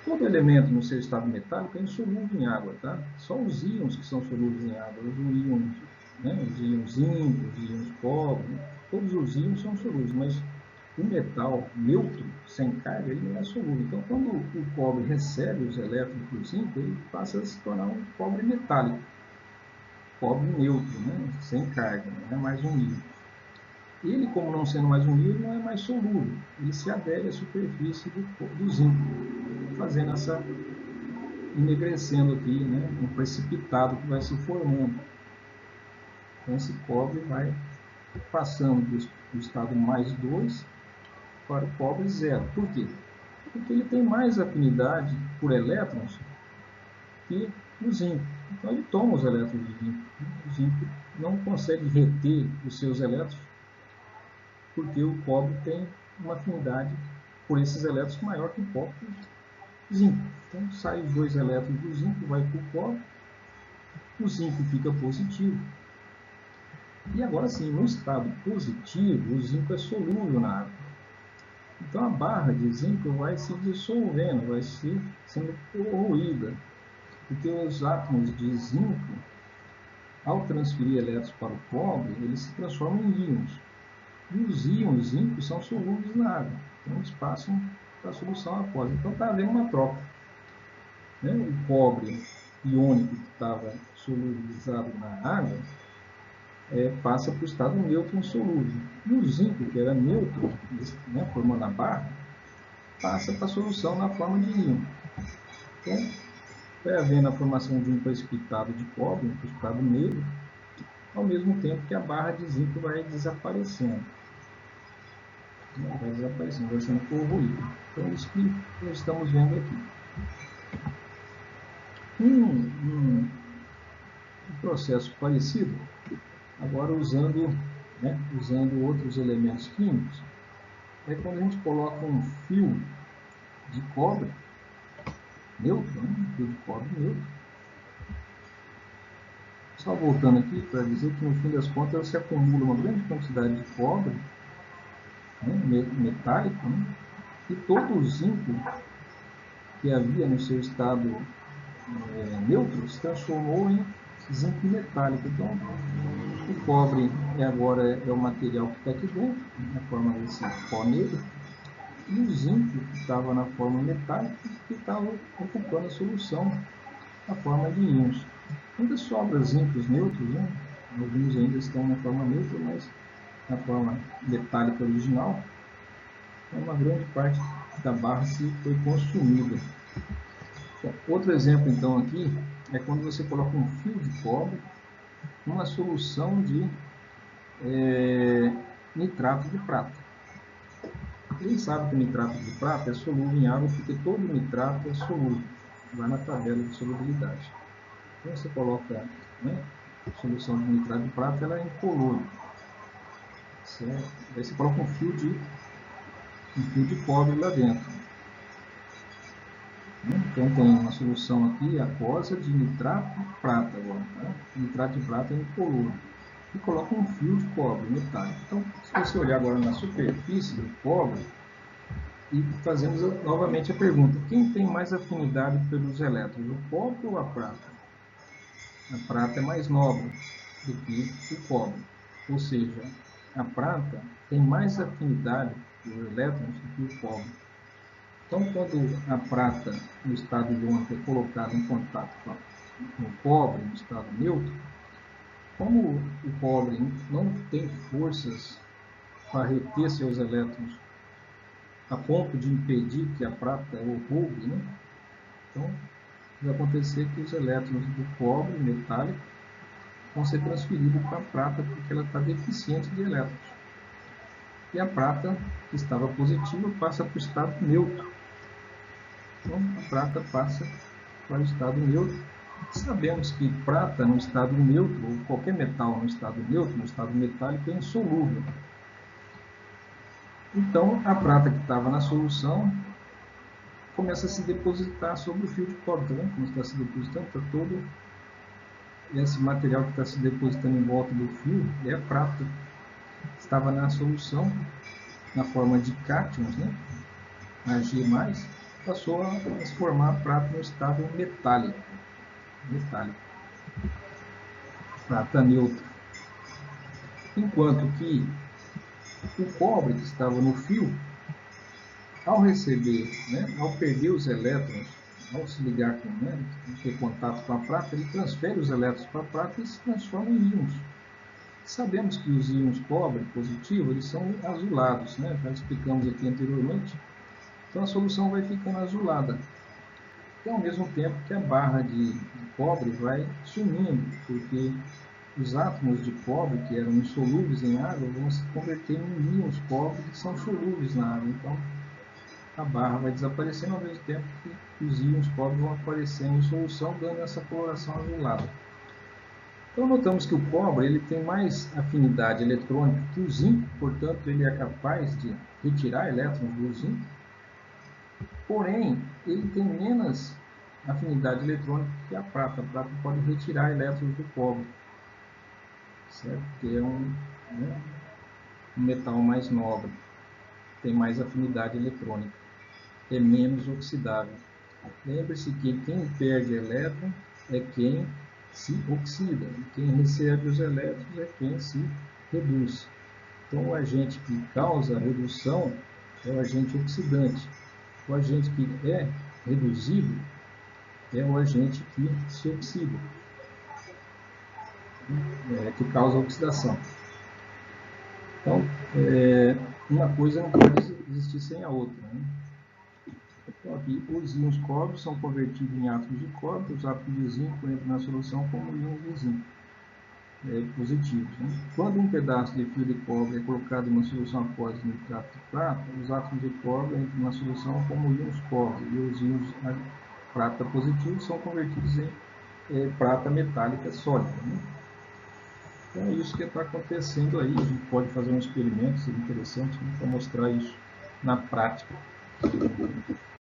Todo elemento no seu estado metálico é insolúvel em água, tá? Só os íons que são solúveis em água, os íons, né? Os íons zinco, os íons cobre, todos os íons são solúveis, mas o metal neutro, sem carga, ele não é solúvel. Então, quando o cobre recebe os elétrons do zinco, ele passa a se tornar um cobre metálico, cobre neutro, né? Sem carga, não é mais um íon. Ele, como não sendo mais um íon, não é mais solúvel, ele se adere à superfície do zinco, fazendo essa, enegrecendo aqui, né, um precipitado que vai se formando. Então esse cobre vai passando do estado mais 2 para o cobre 0. Por quê? Porque ele tem mais afinidade por elétrons que o zinco. Então ele toma os elétrons do zinco. O zinco não consegue reter os seus elétrons porque o cobre tem uma afinidade por esses elétrons maior que o cobre zinco. Então sai os dois elétrons do zinco, vai para o cobre, o zinco fica positivo. E agora sim, no estado positivo, o zinco é solúvel na água. Então a barra de zinco vai se dissolvendo, vai sendo corroída, porque os átomos de zinco, ao transferir elétrons para o cobre, eles se transformam em íons. E os íons zinco são solúveis na água, então eles passam para a solução aquosa. Então está havendo uma troca. Né? O cobre iônico que estava solubilizado na água passa para o estado neutro insolúvel. E o zinco, que era neutro, né, formando a barra, passa para a solução na forma de íon. Então, vai havendo a formação de um precipitado de cobre, um precipitado negro, ao mesmo tempo que a barra de zinco vai desaparecendo. Vai desaparecendo, vai sendo corroído. Então, isso que nós estamos vendo aqui. Um processo parecido, agora usando outros elementos químicos, é quando a gente coloca um fio de cobre neutro, um fio de cobre neutro. Só voltando aqui para dizer que no fim das contas se acumula uma grande quantidade de cobre, metálico, e todo o zinco que havia no seu estado neutro se transformou em zinco metálico. Então, o cobre agora é o material que está aqui dentro, na forma desse pó negro, e o zinco, que estava na forma metálica, que estava ocupando a solução na forma de íons. Ainda sobra zincos neutros, né? Alguns ainda estão na forma neutra, mas na forma metálica original, uma grande parte da barra que foi consumida. Bom, outro exemplo, então, aqui é quando você coloca um fio de cobre numa solução de nitrato de prata. Quem sabe que o nitrato de prata é solúvel em água, porque todo nitrato é solúvel, vai na tabela de solubilidade. Então, você coloca a solução de nitrato de prata, ela é incolor. Certo? Aí você coloca um fio de cobre lá dentro. Então, tem uma solução aqui aquosa de nitrato de prata agora. Tá? Nitrato de prata é incolor. E coloca um fio de cobre metálico. Então, se você olhar agora na superfície do cobre, e fazemos novamente a pergunta: quem tem mais afinidade pelos elétrons, o cobre ou a prata? A prata é mais nobre do que o cobre, ou seja, a prata tem mais afinidade pelos elétrons do que o cobre. Então, quando a prata no estado iônico é colocada em contato com o cobre no estado neutro, como o cobre não tem forças para reter seus elétrons a ponto de impedir que a prata o roube, né? Então, vai acontecer que os elétrons do cobre metálico vão ser transferidos para a prata porque ela está deficiente de elétrons. E a prata, que estava positiva, passa para o estado neutro. Então, a prata passa para o estado neutro. Sabemos que prata no estado neutro, ou qualquer metal no estado neutro, no estado metálico, é insolúvel. Então, a prata que estava na solução começa a se depositar sobre o fio de cobre, tá vendo como está se depositando? Está todo esse material que está se depositando em volta do fio é a prata. Estava na solução, na forma de cátions, né? A G+, passou a transformar a prata no estado metálico. Prata neutra. Enquanto que o cobre que estava no fio, ao receber, ao perder os elétrons, ao se ligar com, ter contato com a prata, ele transfere os elétrons para a prata e se transforma em íons. Sabemos que os íons cobre positivo, eles são azulados, já explicamos aqui anteriormente. Então a solução vai ficando azulada. E ao mesmo tempo que a barra de cobre vai sumindo, porque os átomos de cobre, que eram insolúveis em água, vão se converter em íons cobre que são solúveis na água. Então a barra vai desaparecendo ao mesmo tempo que os íons cobre vão aparecendo em solução, dando essa coloração azulada. Então notamos que o cobre ele tem mais afinidade eletrônica que o zinco, portanto ele é capaz de retirar elétrons do zinco, porém ele tem menos afinidade eletrônica que a prata. A prata pode retirar elétrons do cobre, certo? Que é um metal mais nobre, tem mais afinidade eletrônica, é menos oxidável. Lembre-se que quem perde elétron é quem se oxida, e quem recebe os elétrons é quem se reduz. Então, o agente que causa a redução é o agente oxidante. O agente que é reduzido é o agente que se oxida, que causa a oxidação. Então, uma coisa não pode existir sem a outra. Então, aqui, os íons cobre são convertidos em átomos de cobre, os átomos de zinco entram na solução como íons de zinco. positivos. Né? Quando um pedaço de fio de cobre é colocado em uma solução aquosa de nitrato de prata, os átomos de cobre entram na solução como íons cobre, e os íons prata positivos são convertidos em prata metálica sólida. Né? Então é isso que está acontecendo aí. A gente pode fazer um experimento, seria interessante, né, para mostrar isso na prática.